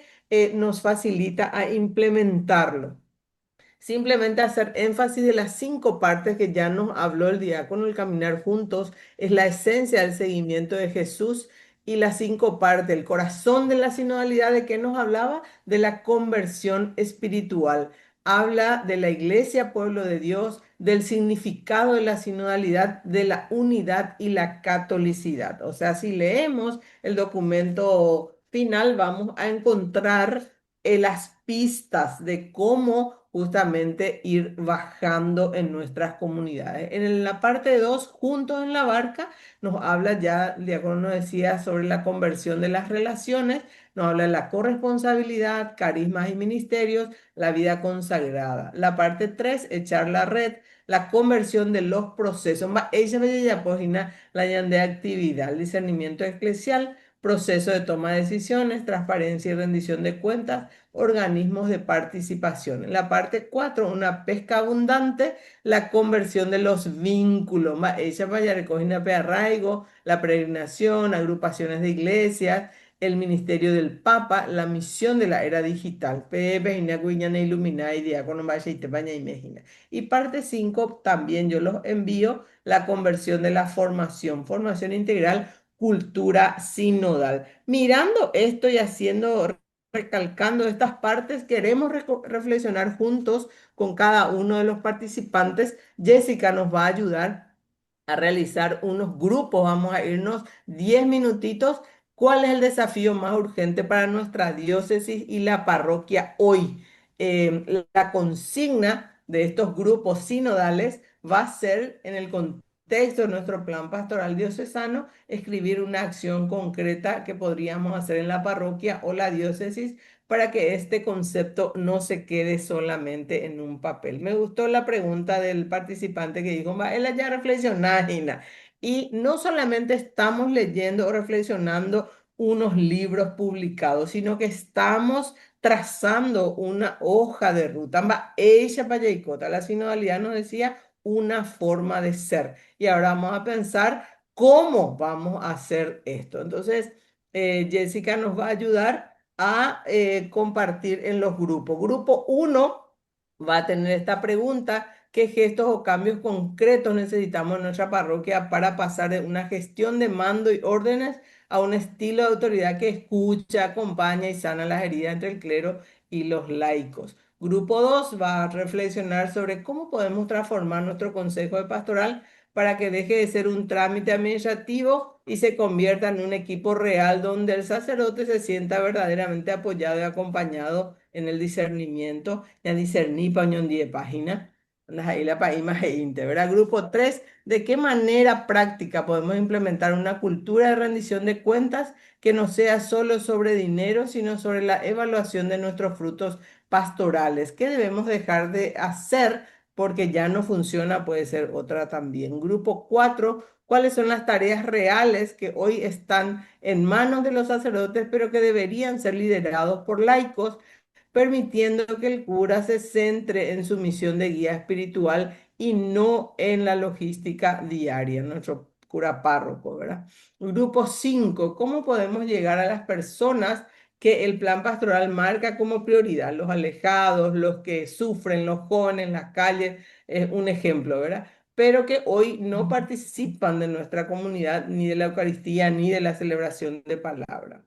nos facilita a implementarlo. Simplemente hacer énfasis de las 5 partes que ya nos habló el diácono, el caminar juntos, es la esencia del seguimiento de Jesús y las 5 partes, el corazón de la sinodalidad, ¿de qué nos hablaba? De la conversión espiritual. Habla de la iglesia, pueblo de Dios, del significado de la sinodalidad, de la unidad y la catolicidad. O sea, si leemos el documento final, vamos a encontrar las pistas de cómo justamente ir bajando en nuestras comunidades. En la parte 2 juntos en la barca, nos habla ya, el diácono nos decía, sobre la conversión de las relaciones, nos habla de la corresponsabilidad, carismas y ministerios, la vida consagrada. La parte 3 echar la red, la conversión de los procesos. Ella ya página la de actividad, el discernimiento eclesial, proceso de toma de decisiones, transparencia y rendición de cuentas, organismos de participación. En la parte 4 una pesca abundante, la conversión de los vínculos. Ella vaya recogiendo arraigo, la peregrinación, agrupaciones de iglesias, el ministerio del Papa, la misión de la era digital. Y parte 5 también yo los envío, la conversión de la formación, formación integral, cultura sinodal. Mirando esto y haciendo, recalcando estas partes, queremos reflexionar juntos con cada uno de los participantes. Jessica nos va a ayudar a realizar unos grupos. Vamos a irnos 10 minutitos. ¿Cuál es el desafío más urgente para nuestra diócesis y la parroquia hoy? La consigna de estos grupos sinodales va a ser, en el contexto de nuestro plan pastoral diocesano, escribir una acción concreta que podríamos hacer en la parroquia o la diócesis para que este concepto no se quede solamente en un papel. Me gustó la pregunta del participante que dijo, él ya reflexionar, Gina. Y no solamente estamos leyendo o reflexionando unos libros publicados, sino que estamos trazando una hoja de ruta. Ella Payaicota, la sinodalidad nos decía una forma de ser. Y ahora vamos a pensar cómo vamos a hacer esto. Entonces, Jessica nos va a ayudar a compartir en los grupos. Grupo 1 va a tener esta pregunta: ¿qué gestos o cambios concretos necesitamos en nuestra parroquia para pasar de una gestión de mando y órdenes a un estilo de autoridad que escucha, acompaña y sana las heridas entre el clero y los laicos? Grupo 2 va a reflexionar sobre cómo podemos transformar nuestro consejo de pastoral para que deje de ser un trámite administrativo y se convierta en un equipo real donde el sacerdote se sienta verdaderamente apoyado y acompañado en el discernimiento. Ya discerní pañón 10 páginas. Andas ahí la país ¿verdad? Grupo 3, ¿de qué manera práctica podemos implementar una cultura de rendición de cuentas que no sea solo sobre dinero, sino sobre la evaluación de nuestros frutos pastorales? ¿Qué debemos dejar de hacer porque ya no funciona? Puede ser otra también. Grupo 4, ¿cuáles son las tareas reales que hoy están en manos de los sacerdotes, pero que deberían ser liderados por laicos, permitiendo que el cura se centre en su misión de guía espiritual y no en la logística diaria, nuestro cura párroco, ¿verdad? Grupo 5, ¿cómo podemos llegar a las personas que el plan pastoral marca como prioridad? Los alejados, los que sufren, los jóvenes en las calles, es un ejemplo, ¿verdad? Pero que hoy no participan de nuestra comunidad, ni de la Eucaristía, ni de la celebración de palabra.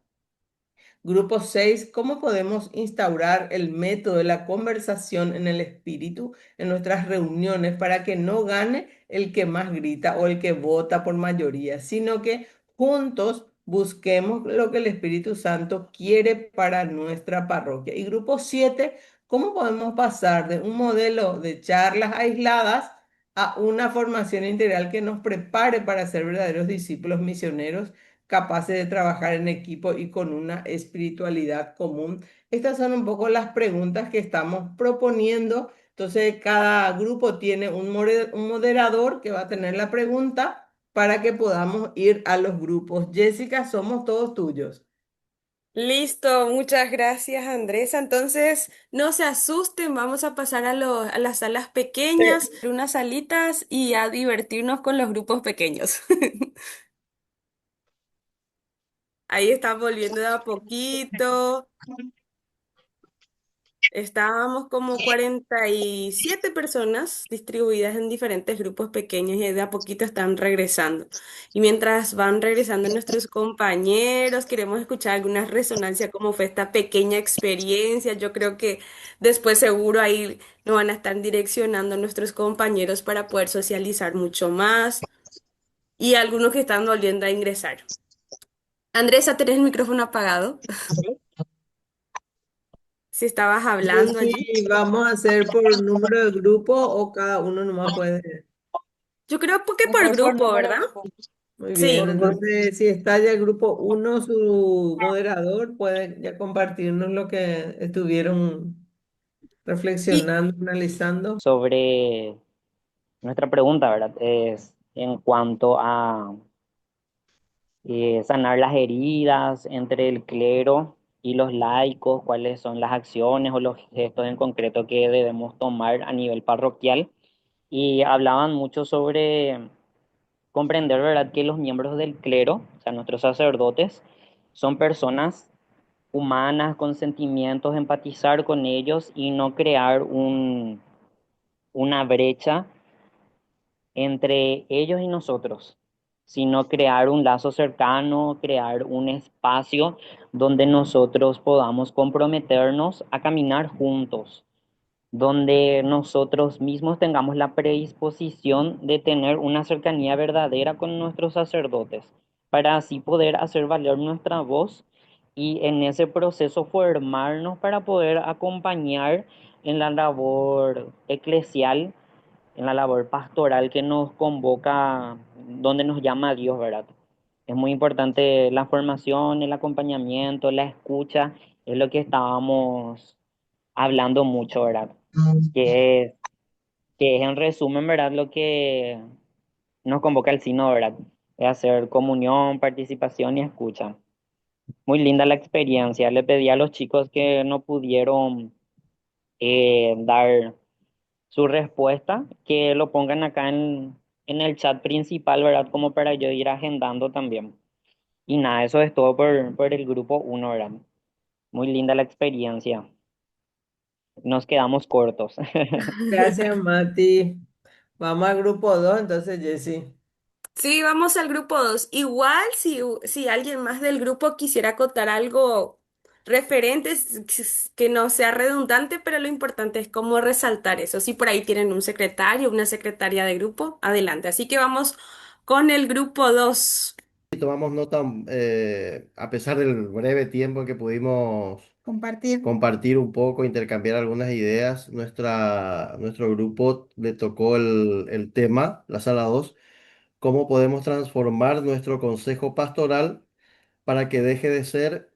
Grupo 6, ¿cómo podemos instaurar el método de la conversación en el espíritu en nuestras reuniones para que no gane el que más grita o el que vota por mayoría, sino que juntos busquemos lo que el Espíritu Santo quiere para nuestra parroquia? Y grupo 7, ¿cómo podemos pasar de un modelo de charlas aisladas a una formación integral que nos prepare para ser verdaderos discípulos misioneros, capaces de trabajar en equipo y con una espiritualidad común? Estas son un poco las preguntas que estamos proponiendo. Entonces, cada grupo tiene un moderador que va a tener la pregunta para que podamos ir a los grupos. Jessica, somos todos tuyos. Listo, muchas gracias, Andresa. Entonces, no se asusten, vamos a pasar a las salas pequeñas, unas salitas y a divertirnos con los grupos pequeños. Ahí están volviendo de a poquito. Estábamos como 47 personas distribuidas en diferentes grupos pequeños y de a poquito están regresando. Y mientras van regresando nuestros compañeros, queremos escuchar alguna resonancia, cómo fue esta pequeña experiencia. Yo creo que después seguro ahí nos van a estar direccionando nuestros compañeros para poder socializar mucho más y algunos que están volviendo a ingresar. Andresa, ¿tenés el micrófono apagado? Si estabas hablando allí. Y vamos a hacer por número de grupo o cada uno nomás puede. Yo creo que por Mejor por grupo, número de ¿verdad? grupo. Muy bien, Sí. entonces si está ya el grupo uno, su moderador puede ya compartirnos lo que estuvieron Y reflexionando, analizando. Sobre nuestra pregunta, ¿verdad? Es en cuanto a sanar las heridas entre el clero y los laicos, cuáles son las acciones o los gestos en concreto que debemos tomar a nivel parroquial. Y hablaban mucho sobre comprender, ¿verdad?, que los miembros del clero, o sea, nuestros sacerdotes, son personas humanas con sentimientos, empatizar con ellos y no crear una brecha entre ellos y nosotros, sino crear un lazo cercano, crear un espacio donde nosotros podamos comprometernos a caminar juntos, donde nosotros mismos tengamos la predisposición de tener una cercanía verdadera con nuestros sacerdotes, para así poder hacer valer nuestra voz y en ese proceso formarnos para poder acompañar en la labor eclesial, en la labor pastoral que nos convoca, donde nos llama a Dios, ¿verdad? Es muy importante la formación, el acompañamiento, la escucha, es lo que estábamos hablando mucho, ¿verdad? Que es, que es en resumen, ¿verdad? Lo que nos convoca el Sino, ¿verdad? Es hacer comunión, participación y escucha. Muy linda la experiencia. Le pedí a los chicos que no pudieron dar su respuesta, que lo pongan acá en el chat principal, ¿verdad? Como para yo ir agendando también. Y nada, eso es todo por el grupo uno, ¿verdad? Muy linda la experiencia. Nos quedamos cortos. Gracias, Mati. Vamos al grupo 2, entonces, Jessy. sí, vamos al grupo 2. Igual si alguien más del grupo quisiera acotar algo referente, que no sea redundante, pero lo importante es cómo resaltar eso. Si por ahí tienen un secretario, una secretaria de grupo, adelante. Así que vamos con el grupo 2. Y tomamos nota, a pesar del breve tiempo en que pudimos compartir un poco, intercambiar algunas ideas, nuestro grupo le tocó el tema, la sala 2, cómo podemos transformar nuestro consejo pastoral para que deje de ser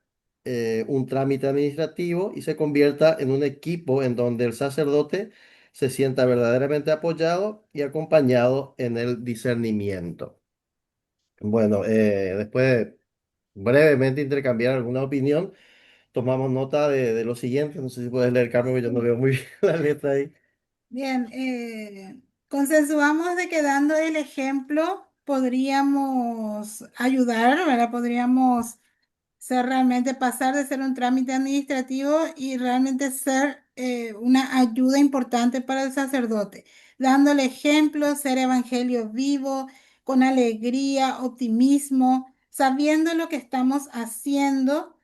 un trámite administrativo y se convierta en un equipo en donde el sacerdote se sienta verdaderamente apoyado y acompañado en el discernimiento. Bueno, después de brevemente intercambiar alguna opinión, tomamos nota de lo siguiente. No sé si puedes leer, Carmen, porque yo no veo muy bien la letra ahí. Bien, consensuamos de que dando el ejemplo podríamos ayudar, ¿verdad? Podríamos ser realmente pasar de ser un trámite administrativo y realmente ser una ayuda importante para el sacerdote, dándole ejemplo, ser evangelio vivo, con alegría, optimismo, sabiendo lo que estamos haciendo,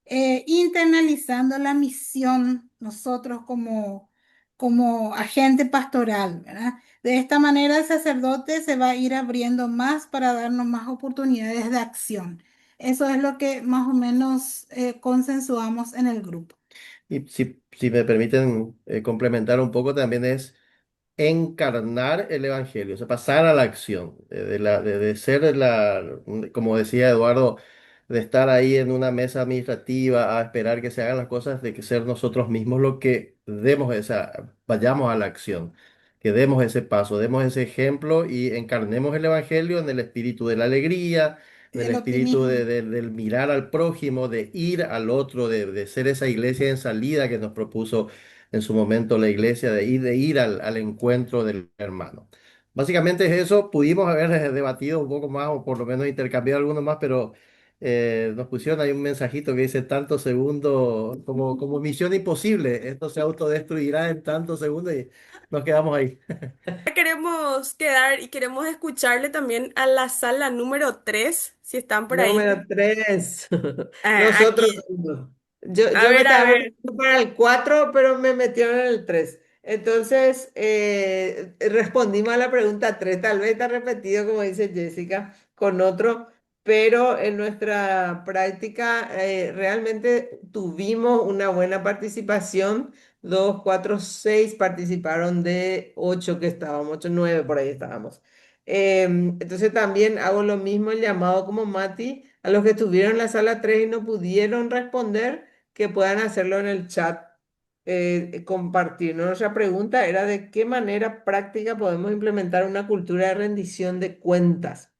internalizando la misión nosotros como agente pastoral, ¿verdad? De esta manera el sacerdote se va a ir abriendo más para darnos más oportunidades de acción. Eso es lo que más o menos consensuamos en el grupo. Y si me permiten complementar un poco, también es encarnar el evangelio, o sea, pasar a la acción, de ser como decía Eduardo, de estar ahí en una mesa administrativa a esperar que se hagan las cosas, de que ser nosotros mismos lo que demos esa, vayamos a la acción, que demos ese paso, demos ese ejemplo y encarnemos el evangelio en el espíritu de la alegría, Y en el del espíritu optimismo. del mirar al prójimo, de ir al otro, de ser esa iglesia en salida que nos propuso en su momento la iglesia, de ir al encuentro del hermano. Básicamente es eso, pudimos haber debatido un poco más o por lo menos intercambiado algunos más, pero Nos pusieron ahí un mensajito que dice tantos segundos, como misión imposible. Esto se autodestruirá en tantos segundos y nos quedamos ahí. Queremos quedar y queremos escucharle también a la sala número 3 si están por ahí. Número 3. Nosotros Aquí. mismos. A Yo me ver, a estaba ver. preparando para el 4, pero me metieron en el 3. Entonces, respondimos a la pregunta 3. Tal vez está repetido, como dice Jessica, con otro, pero en nuestra práctica realmente tuvimos una buena participación. 2, 4, 6 participaron de 8 que estábamos, 8, 9 por ahí estábamos. Entonces también hago lo mismo, el llamado como Mati, a los que estuvieron en la sala 3 y no pudieron responder, que puedan hacerlo en el chat, compartir. Nuestra pregunta era de qué manera práctica podemos implementar una cultura de rendición de cuentas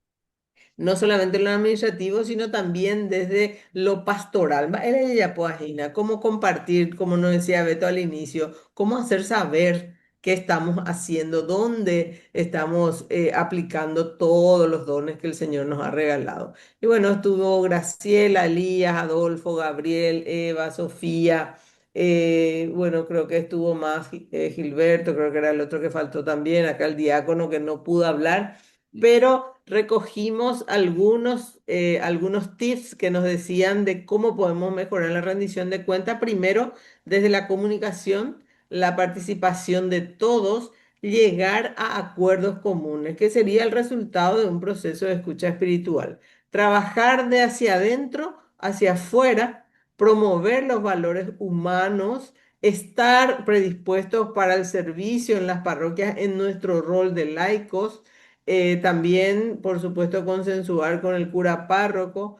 no solamente en lo administrativo, sino también desde lo pastoral. Ella página, cómo compartir, como nos decía Beto al inicio, cómo hacer saber qué estamos haciendo, dónde estamos aplicando todos los dones que el Señor nos ha regalado. Y bueno, estuvo Graciela, Elías, Adolfo, Gabriel, Eva, Sofía. Bueno, creo que estuvo más Gilberto, creo que era el otro que faltó también, acá el diácono que no pudo hablar, pero recogimos algunos tips que nos decían de cómo podemos mejorar la rendición de cuentas. Primero, desde la comunicación, la participación de todos, llegar a acuerdos comunes, que sería el resultado de un proceso de escucha espiritual. Trabajar de hacia adentro hacia afuera, promover los valores humanos, estar predispuestos para el servicio en las parroquias en nuestro rol de laicos, también, por supuesto, consensuar con el cura párroco,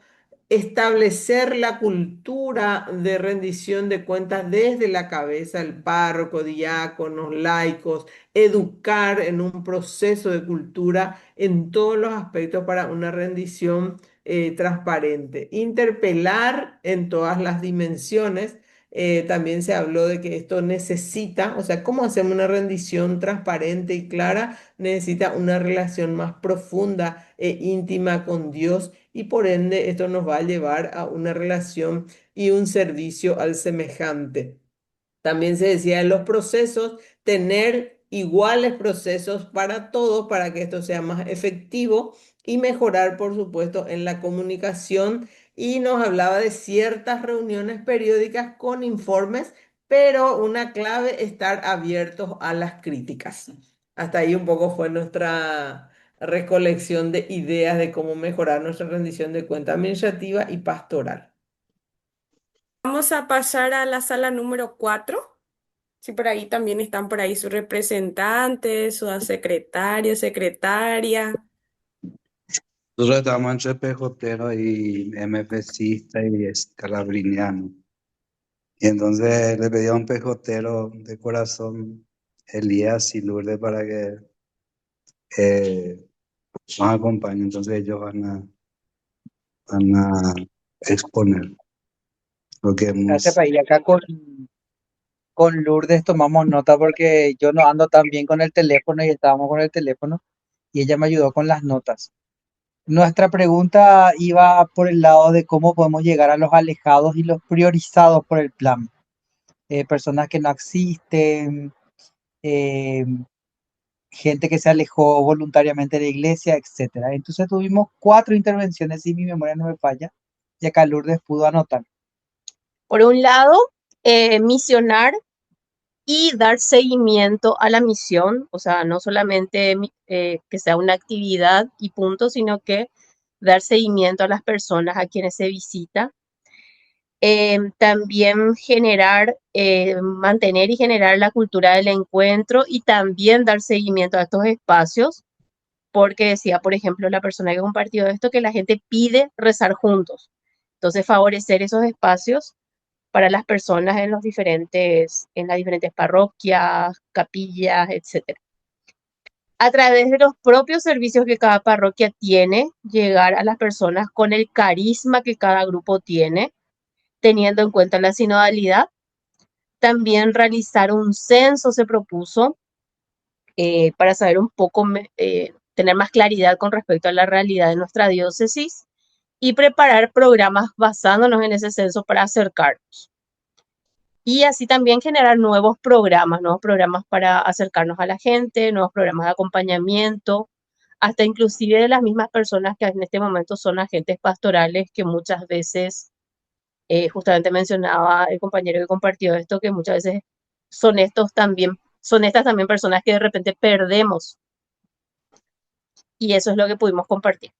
establecer la cultura de rendición de cuentas desde la cabeza, el párroco, diáconos, laicos, educar en un proceso de cultura en todos los aspectos para una rendición transparente, interpelar en todas las dimensiones. También se habló de que esto necesita, o sea, ¿cómo hacemos una rendición transparente y clara? Necesita una relación más profunda e íntima con Dios y por ende esto nos va a llevar a una relación y un servicio al semejante. También se decía en los procesos, tener iguales procesos para todos para que esto sea más efectivo y mejorar, por supuesto, en la comunicación. Y nos hablaba de ciertas reuniones periódicas con informes, pero una clave, estar abiertos a las críticas. Hasta ahí un poco fue nuestra recolección de ideas de cómo mejorar nuestra rendición de cuenta administrativa y pastoral. Vamos a pasar a la sala número 4. Sí, por ahí también están por ahí sus representantes, su secretario, secretaria. Nosotros estamos entre pejotero y MFCista y calabriniano. Y entonces le pedí a un pejotero de corazón, Elías y Lourdes, para que nos acompañen. Entonces ellos van a exponer lo que Gracias, hemos... Paí. Acá con Lourdes tomamos nota porque yo no ando tan bien con el teléfono y estábamos con el teléfono y ella me ayudó con las notas. Nuestra pregunta iba por el lado de cómo podemos llegar a los alejados y los priorizados por el plan. Personas que no existen, eh, gente que se alejó voluntariamente de la iglesia, etcétera. Entonces tuvimos 4 intervenciones, si mi memoria no me falla, y acá Lourdes pudo anotar. Por un lado, misionar y dar seguimiento a la misión, o sea, no solamente que sea una actividad y punto, sino que dar seguimiento a las personas a quienes se visita. También mantener y generar la cultura del encuentro y también dar seguimiento a estos espacios, porque decía, por ejemplo, la persona que compartió esto, que la gente pide rezar juntos. Entonces, favorecer esos espacios para las personas en en las diferentes parroquias, capillas, etcétera. A través de los propios servicios que cada parroquia tiene, llegar a las personas con el carisma que cada grupo tiene, teniendo en cuenta la sinodalidad. También realizar un censo se propuso para saber un poco, tener más claridad con respecto a la realidad de nuestra diócesis y preparar programas basándonos en ese censo para acercarnos. Y así también generar nuevos programas para acercarnos a la gente, nuevos programas de acompañamiento, hasta inclusive de las mismas personas que en este momento son agentes pastorales, que muchas veces, justamente mencionaba el compañero que compartió esto, que muchas veces son estas también personas que de repente perdemos, y eso es lo que pudimos compartir.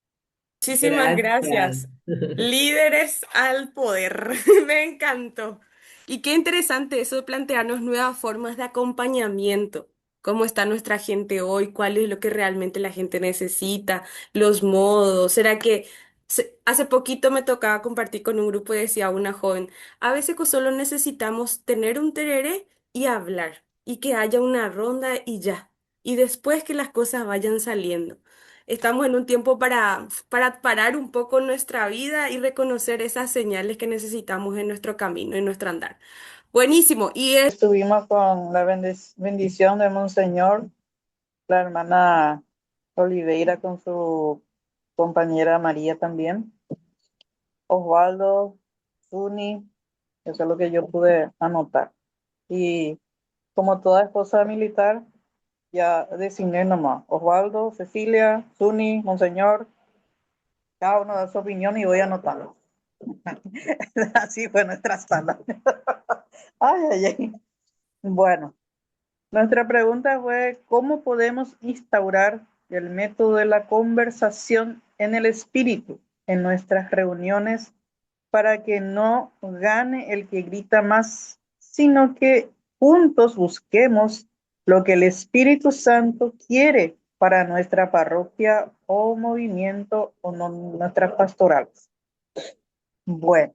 Muchísimas Gracias. gracias. Líderes al poder. Me encantó. Y qué interesante eso de plantearnos nuevas formas de acompañamiento. ¿Cómo está nuestra gente hoy? ¿Cuál es lo que realmente la gente necesita? Los modos. ¿Será que hace poquito me tocaba compartir con un grupo y decía una joven, a veces solo necesitamos tener un tereré y hablar y que haya una ronda y ya. Y después que las cosas vayan saliendo. Estamos en un tiempo para parar un poco nuestra vida y reconocer esas señales que necesitamos en nuestro camino, en nuestro andar. Buenísimo. Estuvimos con la bendición de Monseñor, la hermana Oliveira con su compañera María también, Osvaldo, Zuni, eso es lo que yo pude anotar. Y como toda esposa militar, ya designé nomás, Osvaldo, Cecilia, Zuni, Monseñor, cada uno da su opinión y voy anotando. Así fue nuestra sala. Ay, ay, ay. Bueno, nuestra pregunta fue, ¿cómo podemos instaurar el método de la conversación en el espíritu en nuestras reuniones para que no gane el que grita más, sino que juntos busquemos lo que el Espíritu Santo quiere para nuestra parroquia o movimiento o nuestras pastorales? Bueno,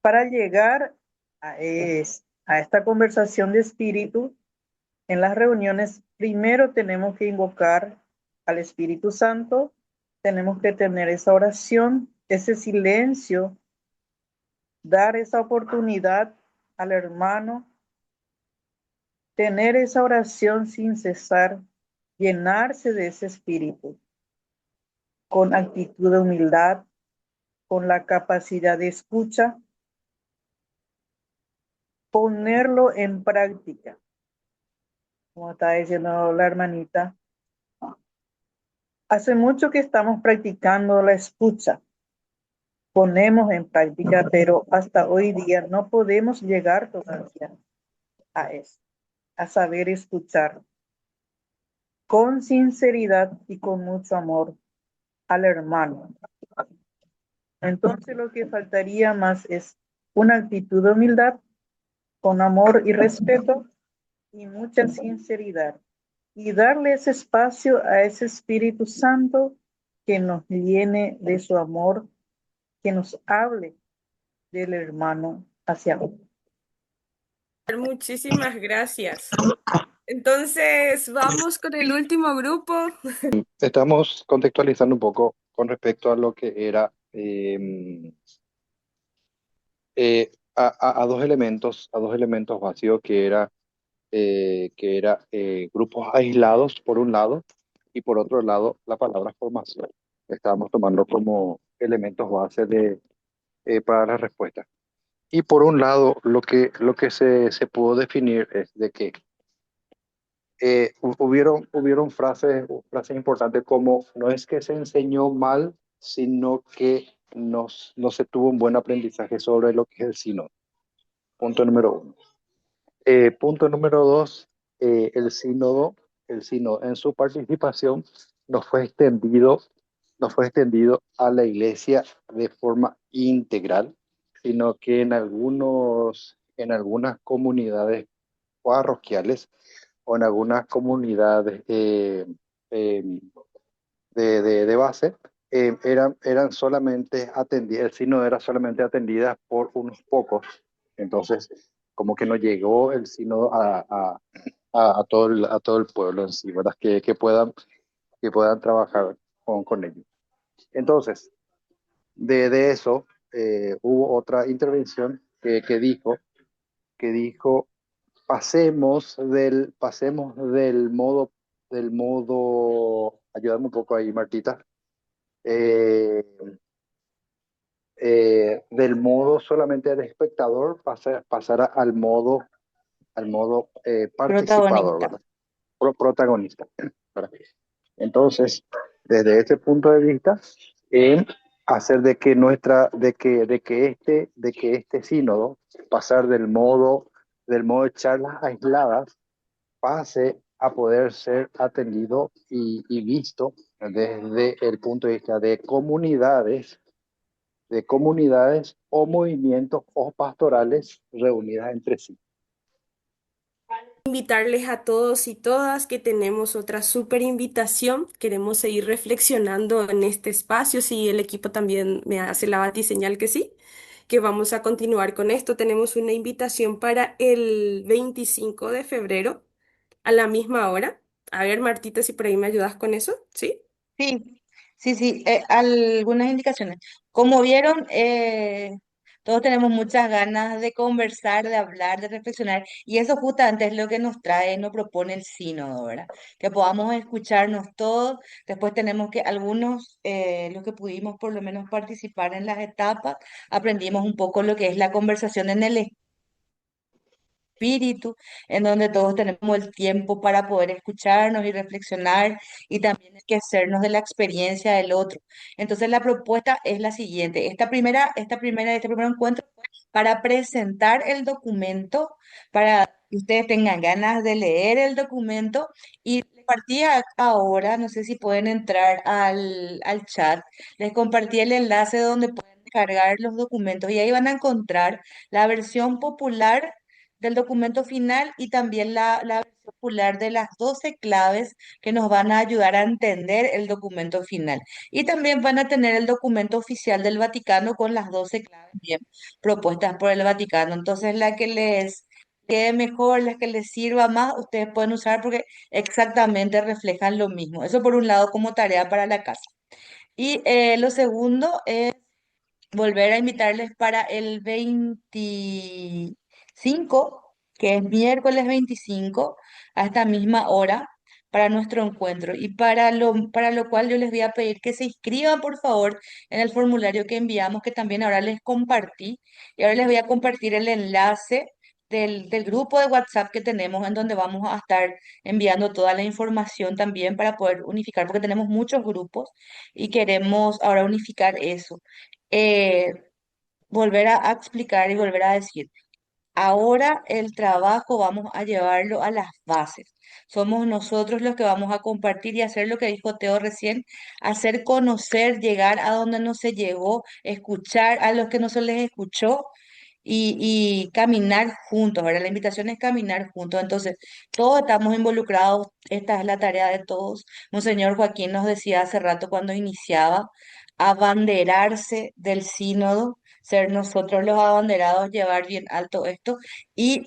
para llegar a esta conversación de espíritu, en las reuniones, primero tenemos que invocar al Espíritu Santo, tenemos que tener esa oración, ese silencio, dar esa oportunidad al hermano, tener esa oración sin cesar, llenarse de ese espíritu, con actitud de humildad, con la capacidad de escucha, ponerlo en práctica. Como está diciendo la hermanita, hace mucho que estamos practicando la escucha, ponemos en práctica, pero hasta hoy día no podemos llegar todavía a eso, a saber escuchar con sinceridad y con mucho amor al hermano. Entonces lo que faltaría más es una actitud de humildad, con amor y respeto y mucha sinceridad, y darle ese espacio a ese Espíritu Santo que nos llene de su amor, que nos hable del hermano hacia otro. Muchísimas gracias. Entonces, vamos con el último grupo. Estamos contextualizando un poco con respecto a lo que era a dos elementos básicos que era grupos aislados por un lado y por otro lado la palabra formación. Estábamos tomando como elementos base para la respuesta. Y por un lado, lo que se pudo definir es de que hubieron frases importantes como no es que se enseñó mal, sino que no se tuvo un buen aprendizaje sobre lo que es el sínodo. Punto número uno. Punto número dos, el sínodo en su participación no fue extendido a la iglesia de forma integral, sino que en algunas comunidades parroquiales o en algunas comunidades eh, de base, eran solamente atendidas, el sínodo era solamente atendida por unos pocos. Entonces, como que no llegó el sínodo a todo el pueblo en sí, ¿verdad? Que puedan trabajar con ellos. Entonces, de eso, hubo otra intervención que dijo pasemos del modo, ayúdame un poco ahí, Martita, eh, del modo solamente de espectador, pasar al modo participador, Protagonista. ¿verdad? Protagonista, ¿verdad? Entonces, desde ese punto de vista, hacer de que este sínodo, pasar del modo de charlas aisladas, pase a poder ser atendido y visto desde el punto de vista de comunidades o movimientos o pastorales reunidas entre sí. Invitarles a todos y todas que tenemos otra súper invitación. Queremos seguir reflexionando en este espacio. Si el equipo también me hace la batiseñal que sí, que vamos a continuar con esto. Tenemos una invitación para el 25 de febrero a la misma hora. A ver, Martita, si por ahí me ayudas con eso, ¿sí? Sí, sí, sí, algunas indicaciones. Como vieron, todos tenemos muchas ganas de conversar, de hablar, de reflexionar, y eso justamente es lo que nos trae, nos propone el sínodo, ¿verdad? Que podamos escucharnos todos. Después tenemos que algunos, los que pudimos por lo menos participar en las etapas, aprendimos un poco lo que es la conversación en el espíritu, en donde todos tenemos el tiempo para poder escucharnos y reflexionar y también enriquecernos de la experiencia del otro. Entonces la propuesta es la siguiente. Este primer encuentro fue para presentar el documento, para que ustedes tengan ganas de leer el documento y les compartía ahora, no sé si pueden entrar al chat, les compartí el enlace donde pueden cargar los documentos y ahí van a encontrar la versión popular del documento final y también la versión popular de las 12 claves que nos van a ayudar a entender el documento final. Y también van a tener el documento oficial del Vaticano con las 12 claves bien propuestas por el Vaticano. Entonces, la que les quede mejor, la que les sirva más, ustedes pueden usar porque exactamente reflejan lo mismo. Eso por un lado como tarea para la casa. Y lo segundo es volver a invitarles para el 25, que es miércoles 25, a esta misma hora, para nuestro encuentro. Y para lo cual yo les voy a pedir que se inscriban, por favor, en el formulario que enviamos, que también ahora les compartí. Y ahora les voy a compartir el enlace del grupo de WhatsApp que tenemos, en donde vamos a estar enviando toda la información también para poder unificar, porque tenemos muchos grupos y queremos ahora unificar eso. eh, Volver a explicar y volver a decir, ahora el trabajo vamos a llevarlo a las bases. Somos nosotros los que vamos a compartir y hacer lo que dijo Teo recién, hacer conocer, llegar a donde no se llegó, escuchar a los que no se les escuchó y caminar juntos, ¿verdad? La invitación es caminar juntos. Entonces, todos estamos involucrados, esta es la tarea de todos. Monseñor Joaquín nos decía hace rato cuando iniciaba, abanderarse del sínodo, ser nosotros los abanderados, llevar bien alto esto y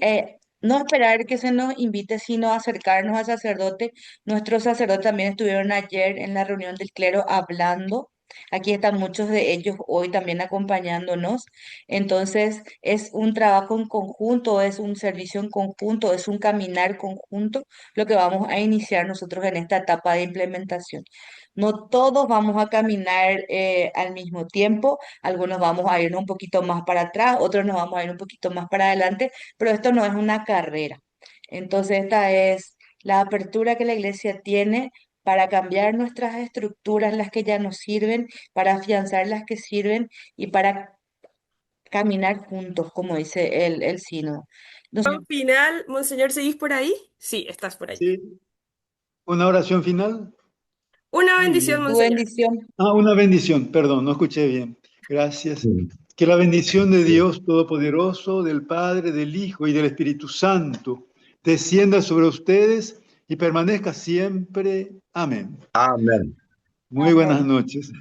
no esperar que se nos invite, sino acercarnos al sacerdote. Nuestros sacerdotes también estuvieron ayer en la reunión del clero hablando. Aquí están muchos de ellos hoy también acompañándonos. Entonces, es un trabajo en conjunto, es un servicio en conjunto, es un caminar conjunto lo que vamos a iniciar nosotros en esta etapa de implementación. No todos vamos a caminar al mismo tiempo, algunos vamos a irnos un poquito más para atrás, otros nos vamos a ir un poquito más para adelante, pero esto no es una carrera. Entonces, esta es la apertura que la iglesia tiene para cambiar nuestras estructuras, las que ya nos sirven, para afianzar las que sirven y para caminar juntos, como dice el sínodo. Al final, Monseñor, ¿seguís por ahí? Sí, estás por ahí. Sí, una oración final. Una Muy bendición, bien. Tu Monseñor. bendición. Una bendición, perdón, no escuché bien. Gracias. Que la bendición de Dios Todopoderoso, del Padre, del Hijo y del Espíritu Santo descienda sobre ustedes y permanezca siempre. Amén. Amén. Muy buenas Amén. noches.